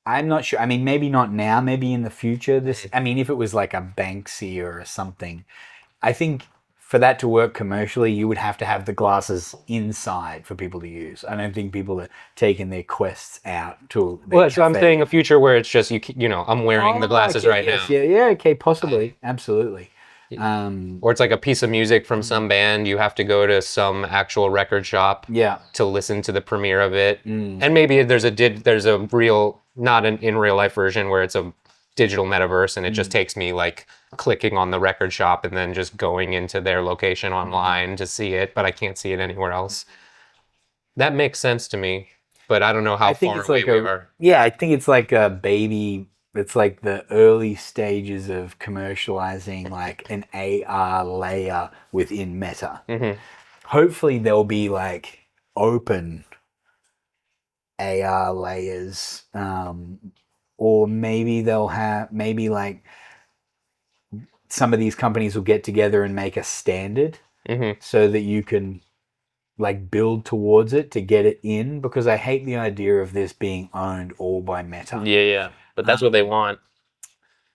I'm not sure. I mean, maybe not now. Maybe in the future. I mean, if it was like a Banksy or something, I think for that to work commercially, you would have to have the glasses inside for people to use. I don't think people are taking their quests out to. Well, so I'm saying a future where it's just I'm wearing the glasses right now. Yeah, okay, possibly, absolutely. Or it's like a piece of music from some band. You have to go to some actual record shop to listen to the premiere of it. And maybe there's a real, not an in real life version where it's a digital metaverse and it just takes me like clicking on the record shop and then just going into their location online to see it, but I can't see it anywhere else. That makes sense to me, but I don't know how far away we are. Yeah, I think it's like a baby. It's like the early stages of commercializing like an AR layer within Meta. Hopefully there'll be like open AR layers, or maybe they'll have, maybe like some of these companies will get together and make a standard so that you can like build towards it to get it in, because I hate the idea of this being owned all by Meta. Yeah. But that's what they want.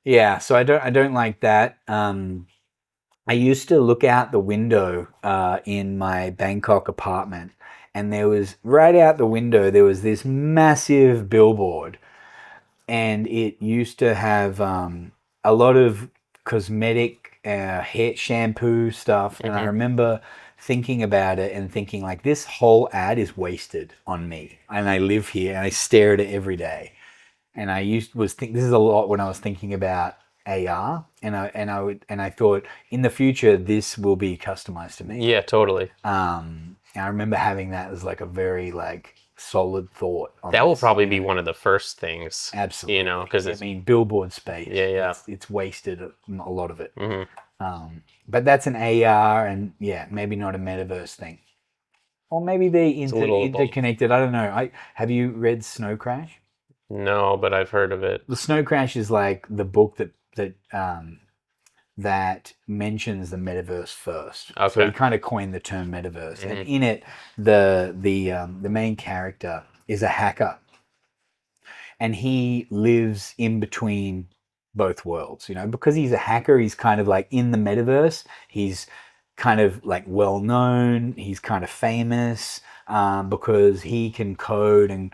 Yeah, so I don't like that. I used to look out the window in my Bangkok apartment, and there was right out the window there was this massive billboard, and it used to have a lot of cosmetic hair shampoo stuff, and I remember thinking about it and thinking like, this whole ad is wasted on me, and I live here and I stare at it every day. And this is a lot when I was thinking about AR, and I thought in the future this will be customized to me. Yeah, totally. And I remember having that as like a very like solid thought. That will probably be one of the first things. Absolutely. Because I mean, billboard space. Yeah. It's wasted a lot of it. But that's an AR, and maybe not a metaverse thing, or maybe they interconnected. I don't know. Have you read Snow Crash? No, but I've heard of it. The Snow Crash is like the book that mentions the metaverse first. Okay. So he kind of coined the term metaverse, and in it, the main character is a hacker, and he lives in between both worlds. Because he's a hacker, he's kind of like in the metaverse. He's kind of like well known. He's kind of famous because he can code, and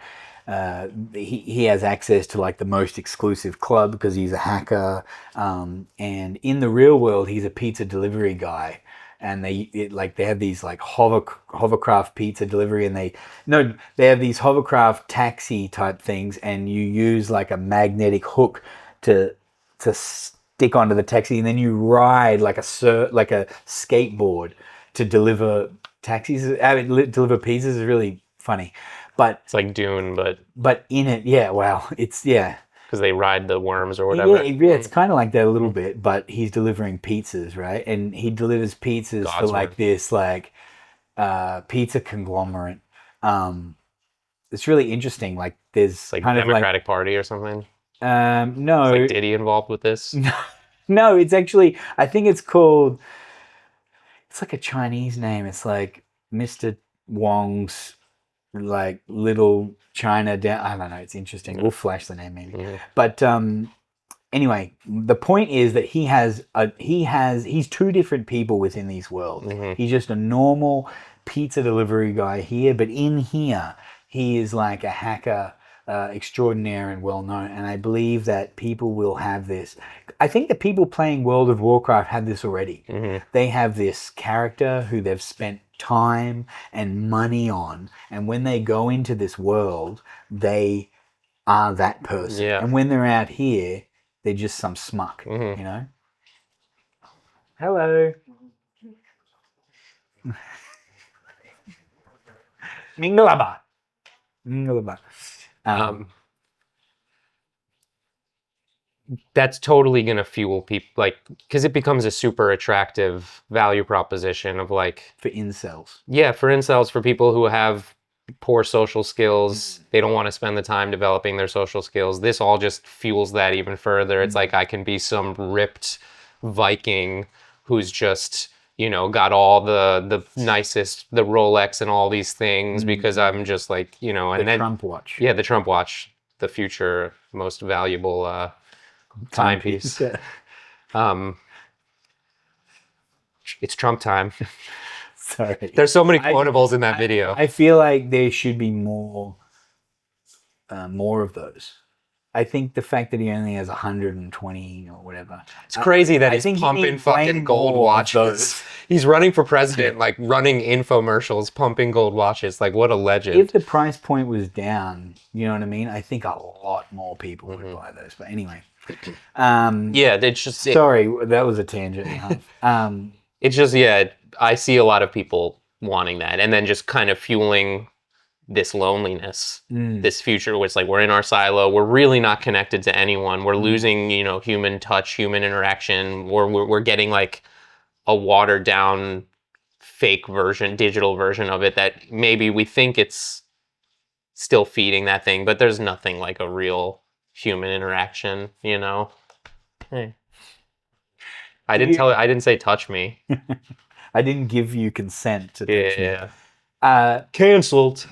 he has access to like the most exclusive club because he's a hacker, and in the real world he's a pizza delivery guy, and they have these like hovercraft pizza delivery, and they have these hovercraft taxi type things, and you use like a magnetic hook to stick onto the taxi, and then you ride like a skateboard to deliver taxis. Deliver pizzas is really funny. But it's like Dune, but in it, it's because they ride the worms or whatever. Yeah, it's kind of like that a little bit, but he's delivering pizzas, right? And he delivers pizzas for like this like pizza conglomerate. It's really interesting. Like there's like kind Democratic of like, Party or something. No, is like Diddy involved with this? No, it's actually, I think it's called. It's like a Chinese name. It's like Mr. Wong's like little China down. I don't know. It's interesting. We'll flash the name maybe. But anyway, the point is that he's two different people within these worlds. He's just a normal pizza delivery guy here, but in here he is like a hacker extraordinaire and well known. And I believe that people will have this. I think the people playing World of Warcraft have this already. They have this character who they've spent time and money on, and when they go into this world they are that person, and when they're out here they're just some smuck, you know? Hello. Mingalaba. Mingalaba. That's totally going to fuel people, like, because it becomes a super attractive value proposition of like, for incels. Yeah, for incels, for people who have poor social skills, they don't want to spend the time developing their social skills. This all just fuels that even further. It's like I can be some ripped Viking who's just, got all the nicest, the Rolex and all these things because I'm just like, and the Trump watch. Yeah, the Trump watch, the future most valuable timepiece. It's Trump time. Sorry. There's so many quotables in that video. I feel like there should be more of those. I think the fact that he only has 120 or whatever. It's crazy that he's pumping fucking gold watches. He's running for president, like running infomercials, pumping gold watches. Like, what a legend. If the price point was down, you know what I mean? I think a lot more people would buy those. But anyway. Yeah, it's just... Sorry, that was a tangent. It's just, yeah, I see a lot of people wanting that. And then just kind of fueling this loneliness, this future, which like we're in our silo, we're really not connected to anyone, we're losing human touch, human interaction, we're getting like a watered down fake version, digital version of it that maybe we think it's still feeding that thing, but there's nothing like a real human interaction. Hey, I didn't say touch me. I didn't give you consent to touch me. Cancelled.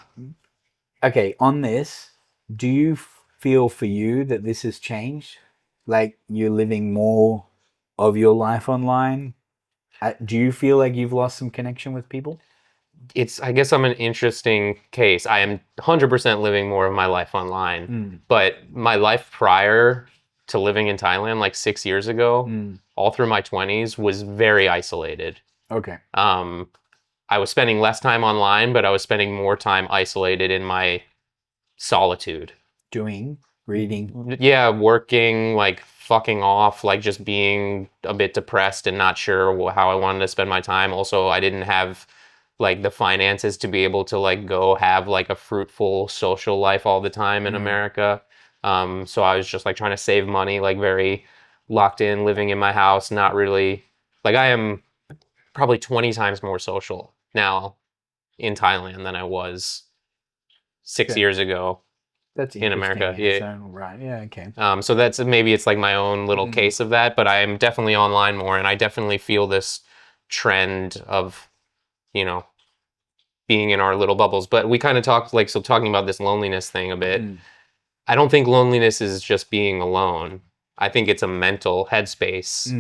Okay, on this, do you feel for you that this has changed? Like you're living more of your life online? Do you feel like you've lost some connection with people? I guess I'm an interesting case. I am 100% living more of my life online, but my life prior to living in Thailand, like 6 years ago, all through my 20s, was very isolated. Okay. I was spending less time online, but I was spending more time isolated in my solitude. Reading. Yeah, working, like fucking off, like just being a bit depressed and not sure how I wanted to spend my time. Also, I didn't have like the finances to be able to like go have like a fruitful social life all the time in America. So I was just like trying to save money, like very locked in, living in my house, not really like I am probably 20 times more social now in Thailand than I was 6 years ago. That's in America. Yeah. Right. Yeah. Okay. So that's maybe it's like my own little case of that, but I'm definitely online more, and I definitely feel this trend of, being in our little bubbles. But we kind of talked talking about this loneliness thing a bit. I don't think loneliness is just being alone. I think it's a mental headspace.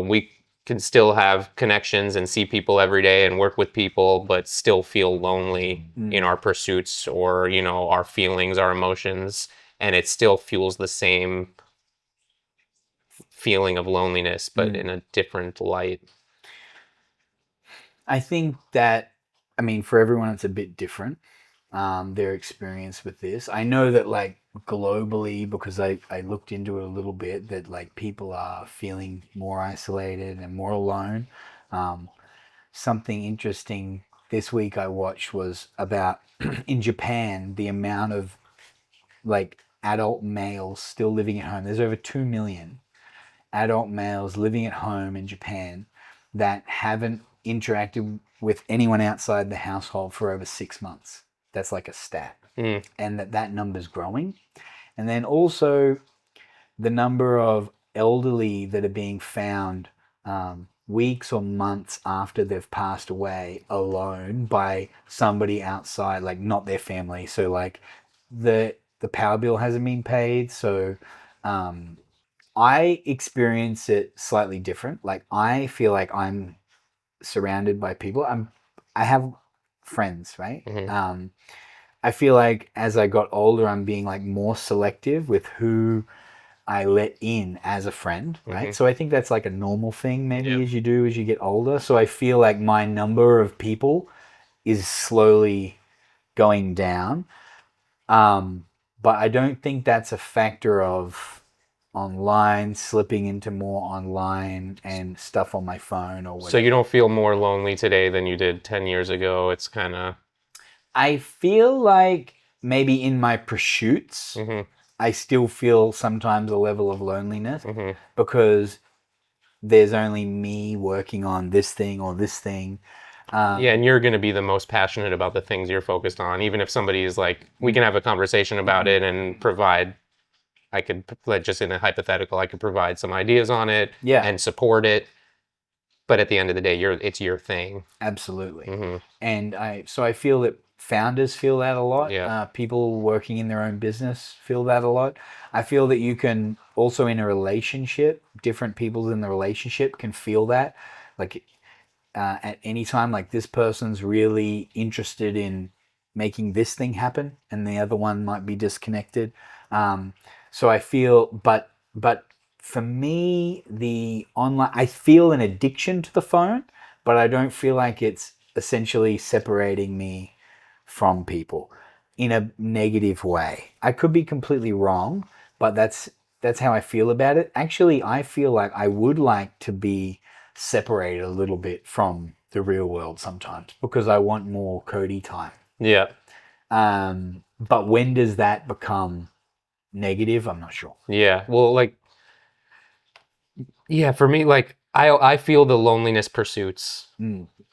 We can still have connections and see people every day and work with people, but still feel lonely in our pursuits or, our feelings, our emotions. And it still fuels the same feeling of loneliness, but in a different light. I think that, for everyone, it's a bit different. Their experience with this. I know that like globally, because I looked into it a little bit, that like people are feeling more isolated and more alone. Something interesting this week I watched was about in Japan, the amount of like adult males still living at home. There's over 2 million adult males living at home in Japan that haven't interacted with anyone outside the household for over 6 months. That's like a stat. And that number's growing. And then also the number of elderly that are being found weeks or months after they've passed away alone by somebody outside, like not their family. So like the power bill hasn't been paid. So I experience it slightly different. Like I feel like I'm surrounded by people. I have friends, right? I feel like as I got older, I'm being like more selective with who I let in as a friend, right? So I think that's like a normal thing maybe as you do as you get older. So I feel like my number of people is slowly going down. But I don't think that's a factor of online, slipping into more online and stuff on my phone or whatever. So you don't feel more lonely today than you did 10 years ago. It's kind of... I feel like maybe in my pursuits, I still feel sometimes a level of loneliness because there's only me working on this thing or this thing. Yeah, and you're going to be the most passionate about the things you're focused on. Even if somebody is like, we can have a conversation about it and provide, I could, like, just in a hypothetical, I could provide some ideas on it and support it. But at the end of the day, it's your thing. Absolutely. And I feel that founders feel that a lot. People working in their own business feel that a lot. I feel that you can also in a relationship, different people in the relationship can feel that. Like at any time, like this person's really interested in making this thing happen and the other one might be disconnected. So I feel, but for me, the online, I feel an addiction to the phone, but I don't feel like it's essentially separating me from people in a negative way. I could be completely wrong, but that's how I feel about it. Actually, I feel like I would like to be separated a little bit from the real world sometimes because I want more Cody time. Yeah. But when does that become negative? I'm not sure. Yeah. Well, like, yeah, for me, like, I feel the loneliness pursuits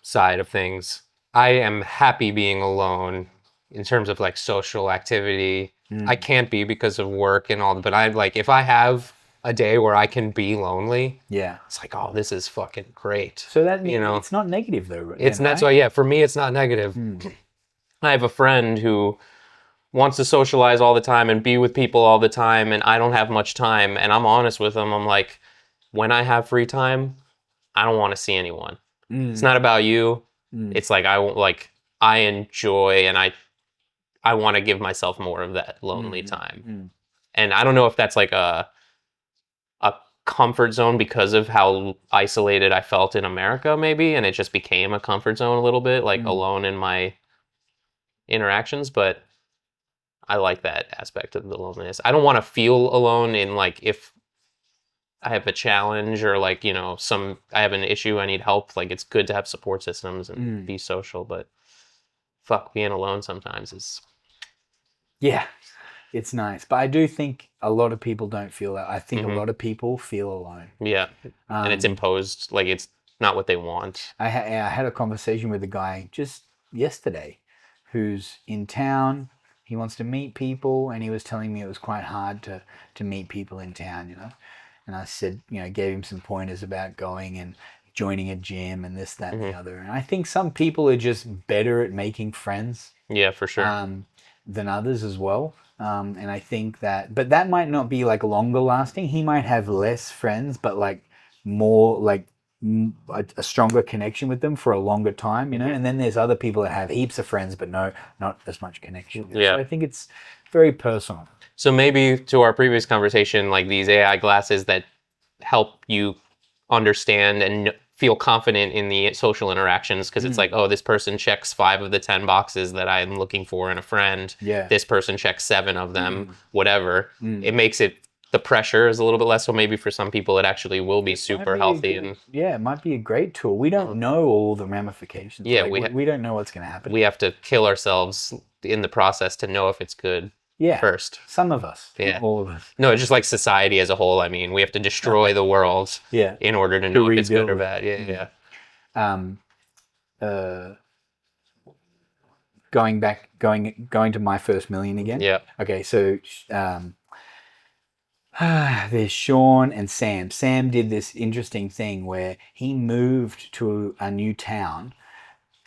side of things. I am happy being alone in terms of like social activity. I can't be because of work and all, but I like if I have a day where I can be lonely, it's like, oh, this is fucking great. So that it's not negative though. It's not. Right? So yeah, for me, it's not negative. I have a friend who wants to socialize all the time and be with people all the time, and I don't have much time. And I'm honest with him. I'm like, when I have free time, I don't want to see anyone. It's not about you. It's like I enjoy and I want to give myself more of that lonely time. And I don't know if that's like a comfort zone because of how isolated I felt in America maybe, and it just became a comfort zone a little bit, like alone in my interactions, but I like that aspect of the loneliness. I don't want to feel alone in like if I have a challenge or like, I have an issue, I need help. Like it's good to have support systems and be social, but fuck, being alone sometimes is... Yeah, it's nice. But I do think a lot of people don't feel that. I think a lot of people feel alone. Yeah, and it's imposed, like it's not what they want. I had a conversation with a guy just yesterday who's in town. He wants to meet people, and he was telling me it was quite hard to meet people in town, And I said, gave him some pointers about going and joining a gym and this, that, and the other. And I think some people are just better at making friends. Yeah, for sure. Than others as well. And I think but that might not be like longer lasting. He might have less friends, but like more like a stronger connection with them for a longer time, And then there's other people that have heaps of friends, but not as much connection. Yeah. So I think it's very personal. So maybe to our previous conversation, like these AI glasses that help you understand and feel confident in the social interactions because it's like, oh, this person checks 5 of the 10 boxes that I'm looking for in a friend. Yeah. This person checks 7 of them, whatever. It makes the pressure is a little bit less. So maybe for some people it actually will be super healthy. It might be a great tool. We don't know all the ramifications. Yeah, like, we don't know what's going to happen. We have to kill ourselves in the process to know if it's good. Yeah, first. Some of us. Yeah. Not all of us. No, it's just like society as a whole. I mean, we have to destroy the world in order to know if it's good or bad. Yeah, yeah. Going to My First Million again. Yeah. Okay, so there's Sean and Sam. Sam did this interesting thing where he moved to a new town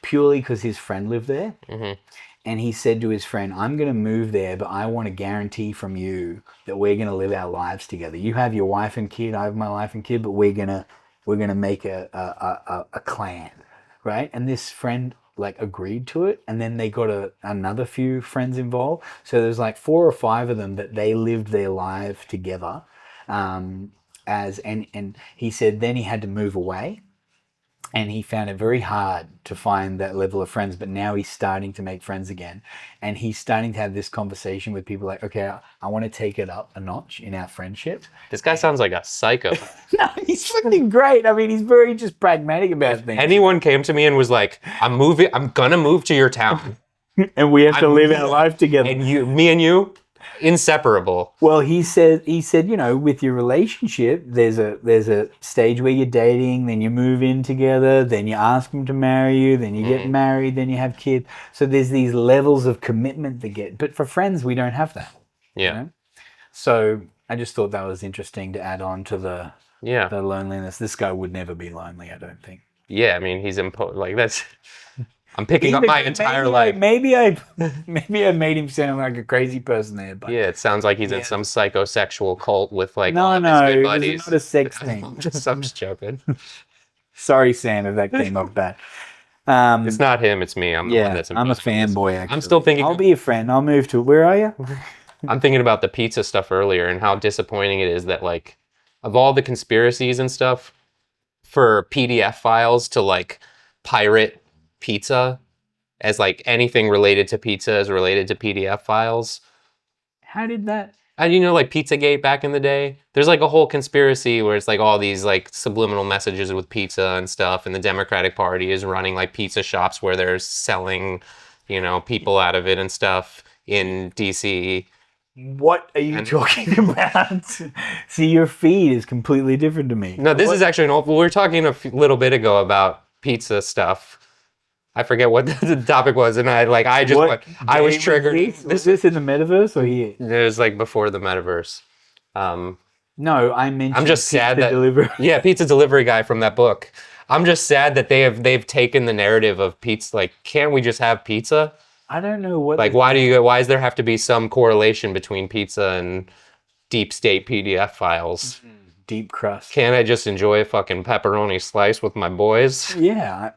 purely because his friend lived there. And he said to his friend, I'm going to move there, but I want a guarantee from you that we're going to live our lives together. You have your wife and kid, I have my wife and kid, but we're going to make a clan, right? And this friend like agreed to it, and then they got another few friends involved. So there's like 4 or 5 of them that they lived their life together. And he said then he had to move away. And he found it very hard to find that level of friends, but now he's starting to make friends again. And he's starting to have this conversation with people like, okay, I want to take it up a notch in our friendship. This guy sounds like a psycho. No, he's fucking great. I mean, he's very just pragmatic about things. Anyone came to me and was like, I'm gonna move to your town. And we have to live our life together. And me and you, inseparable. Well, he said, with your relationship, there's a stage where you're dating, then you move in together, then you ask him to marry you, then you get married, then you have kids. So there's these levels of commitment that get. But for friends, we don't have that. Yeah. You know? So I just thought that was interesting to add on to the loneliness. This guy would never be lonely, I don't think. Yeah, I mean, he's that's. I'm picking up my entire life. Maybe I made him sound like a crazy person there. But yeah, it sounds like he's in some psychosexual cult with like no, his good it buddies. was not a sex thing. I'm just joking. Sorry, Sam, if that came off bad. It's not him, it's me. I'm the one that's I'm a fanboy. Actually, I'm still thinking. I'll be a friend. I'll move to. Where are you? I'm thinking about the pizza stuff earlier and how disappointing it is that like, of all the conspiracies and stuff, for PDF files to like pirate pizza as like anything related to pizza is related to PDF files. How did that? And like Pizzagate back in the day, there's like a whole conspiracy where it's like all these like subliminal messages with pizza and stuff, and the Democratic Party is running like pizza shops where they're selling, people out of it and stuff in DC. What are you talking about? See, your feed is completely different to me. No, this is actually we were talking a little bit ago about pizza stuff. I forget what the topic was, and I was triggered. Was this in the metaverse or here? It was like before the metaverse. No, I mentioned. I'm just sad that delivery. Yeah, pizza delivery guy from that book. I'm just sad that they've taken the narrative of pizza. Like, can't we just have pizza? I don't know what. Like, why does there have to be some correlation between pizza and deep state PDF files? Deep crust. Can't I just enjoy a fucking pepperoni slice with my boys? Yeah.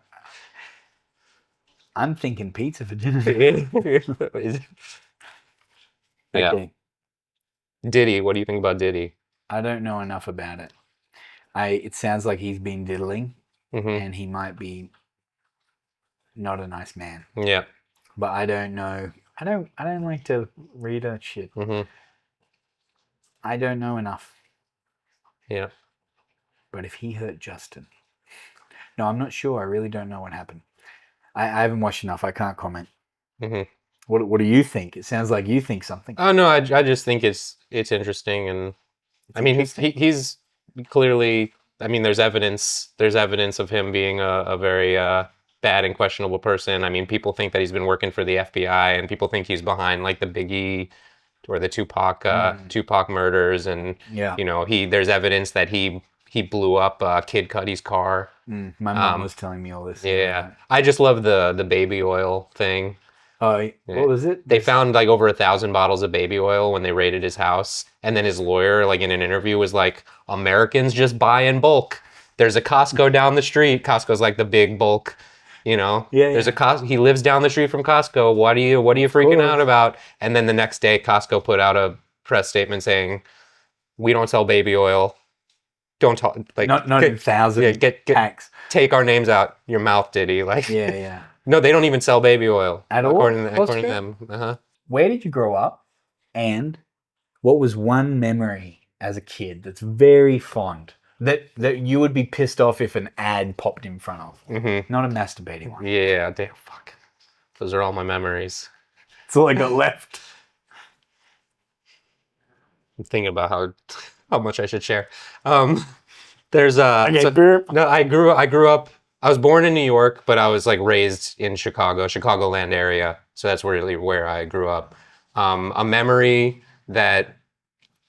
I'm thinking pizza for dinner. Yeah. Okay. Diddy, what do you think about Diddy? I don't know enough about it. It sounds like he's been diddling, and he might be not a nice man. Yeah. But I don't know. I don't like to read that shit. I don't know enough. Yeah. But if he hurt Justin, no, I'm not sure. I really don't know what happened. I haven't watched enough. I can't comment. What do you think? It sounds like you think something. Oh no, I just think it's interesting, and I mean he's clearly. I mean, there's evidence of him being a very bad and questionable person. I mean, people think that he's been working for the FBI, and people think he's behind like the Biggie or the Tupac murders, and there's evidence that he blew up Kid Cudi's car. My mom was telling me all this. Yeah, I just love the baby oil thing. Oh, what was it? They found like over 1,000 bottles of baby oil when they raided his house, and then his lawyer, like in an interview, was like, "Americans just buy in bulk. There's a Costco down the street. Costco's like the big bulk, Yeah. There's a Costco. He lives down the street from Costco. What are you freaking out about?" And then the next day, Costco put out a press statement saying, "We don't sell baby oil. Don't talk like not 1,000 packs. Take our names out your mouth, Diddy." Like yeah. No, they don't even sell baby oil at all. According to them. Where did you grow up, and what was one memory as a kid that's very fond that you would be pissed off if an ad popped in front of? Not a masturbating one. Yeah, damn, fuck. Those are all my memories. That's all I got left. I'm thinking about how much I should share. There's okay, no, I grew up. I was born in New York, but I was like raised in Chicagoland area. So that's really where I grew up. A memory that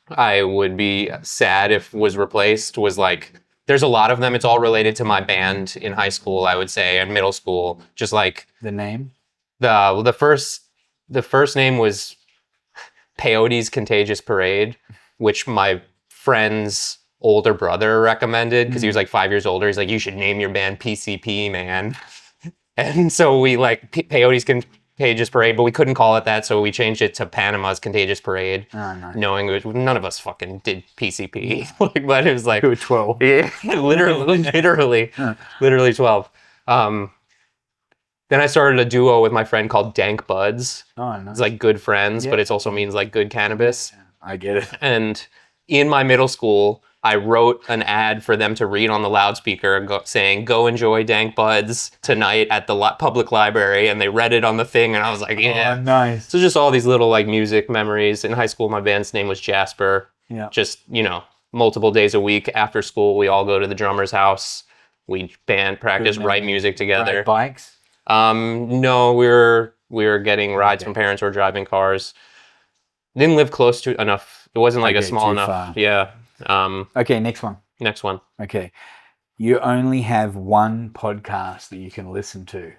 I would be sad if was replaced was like, there's a lot of them. It's all related to my band in high school, I would say, and middle school. Just like the name. The first name was Peyote's Contagious Parade, which my friend's older brother recommended because he was like 5 years older. He's like, "You should name your band PCP, man." And so we like Peyote's Contagious Parade, but we couldn't call it that, so we changed it to Panama's Contagious Parade. Oh, no. Knowing none of us fucking did PCP. But it was like... You were 12. Yeah, literally 12. Then I started a duo with my friend called Dank Buds. Oh, nice. It's like good friends, but it also means like good cannabis. Yeah, I get it. And in my middle school, I wrote an ad for them to read on the loudspeaker saying, "Go enjoy Dank Buds tonight at the public library." And they read it on the thing, and I was like, yeah. Oh, nice. So just all these little like music memories. In high school, my band's name was Jasper. Yeah. Just, multiple days a week after school, we all go to the drummer's house. We band practice, write music together. Ride bikes? No, we were getting rides from parents or driving cars. Didn't live close to enough. It wasn't like a small enough. Far. Yeah. Okay, next one. Next one. Okay. You only have one podcast that you can listen to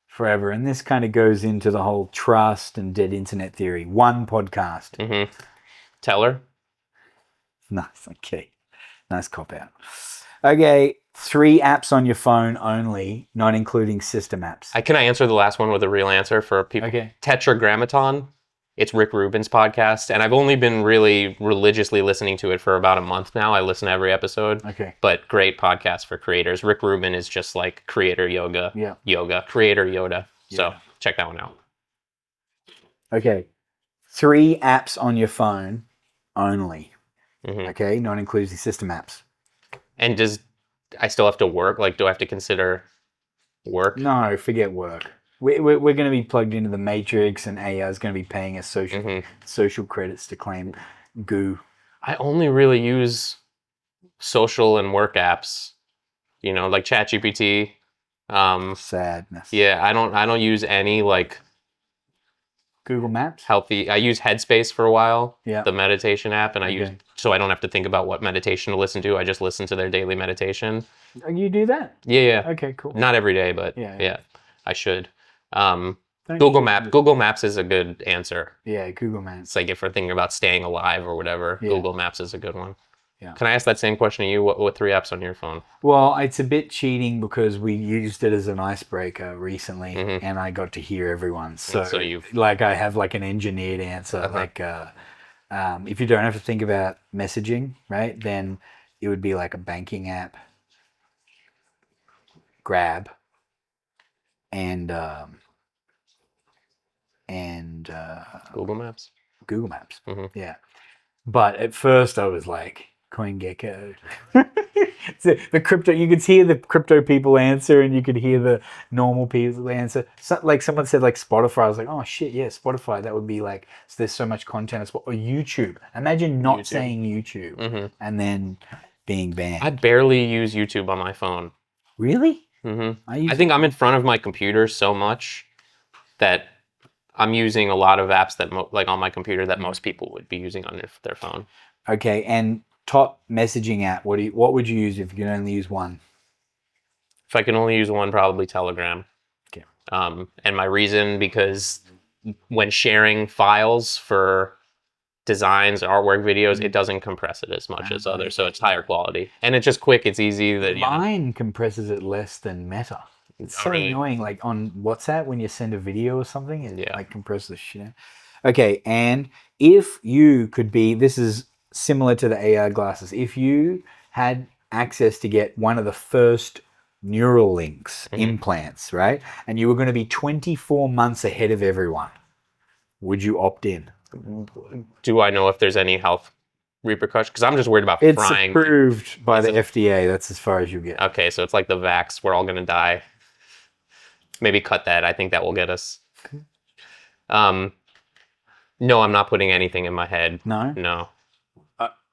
forever. And this kind of goes into the whole trust and dead internet theory. One podcast. Mm-hmm. Tellr. Nice. Okay. Nice cop out. Okay. 3 apps on your phone only, not including system apps. Can I answer the last one with a real answer for people? Okay. Tetragrammaton. It's Rick Rubin's podcast, and I've only been really religiously listening to it for about a month now. I listen to every episode. Okay. But great podcast for creators. Rick Rubin is just like creator yoga. Yeah. Yoga. Creator Yoda. Yeah. So check that one out. Okay. 3 apps on your phone only. Mm-hmm. Okay. Not including system apps. And does I still have to work? Like, do I have to consider work? No, forget work. We're going to be plugged into the matrix, and AI is going to be paying us social credits to claim goo. I only really use social and work apps, like ChatGPT. Sadness. Yeah, I don't use any like Google Maps. Healthy. I use Headspace for a while. Yeah. The meditation app, and I use so I don't have to think about what meditation to listen to. I just listen to their daily meditation. You do that? Yeah. Okay, cool. Not every day, but yeah I should. Google Maps is a good answer. Yeah, Google Maps. It's like if we're thinking about staying alive or whatever, Google Maps is a good one. Yeah. Can I ask that same question to you? What 3 apps on your phone? Well, it's a bit cheating because we used it as an icebreaker recently, and I got to hear everyone. So I have like an engineered answer. Like, if you don't have to think about messaging, right, then it would be like a banking app, Grab, and Google Maps. Google Maps. Mm-hmm. Yeah. But at first I was like, CoinGecko. So the crypto, you could hear the crypto people answer, and you could hear the normal people answer. So, like someone said, like Spotify. I was like, oh shit, yeah, Spotify. That would be like, so there's so much content. Or YouTube. Imagine not saying YouTube and then being banned. I barely use YouTube on my phone. Really? Mm-hmm. I think I'm in front of my computer so much that I'm using a lot of apps that like on my computer that most people would be using on their phone. Okay, and top messaging app. What would you use if you could only use one? If I can only use one, probably Telegram. Okay. And my reason, because when sharing files for designs, artwork, videos, it doesn't compress it as much as others, so it's higher quality. And it's just quick, it's easy. Mine compresses it less than Meta. It's so annoying, like on WhatsApp when you send a video or something, it like compresses the shit out. Okay, and if you could be, this is similar to the AR glasses, if you had access to get one of the first neural links implants, right, and you were going to be 24 months ahead of everyone, would you opt in? Do I know if there's any health repercussions? Because I'm just worried about frying. It's approved by the FDA. That's as far as you get. Okay, so it's like the vax. We're all going to die. Maybe cut that. I think that will get us. No, I'm not putting anything in my head. No.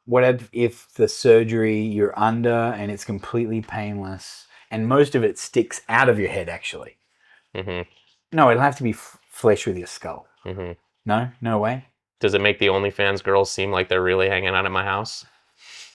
What if the surgery you're under and it's completely painless and most of it sticks out of your head, actually? No, it'll have to be flesh with your skull. No way. Does it make the OnlyFans girls seem like they're really hanging out at my house?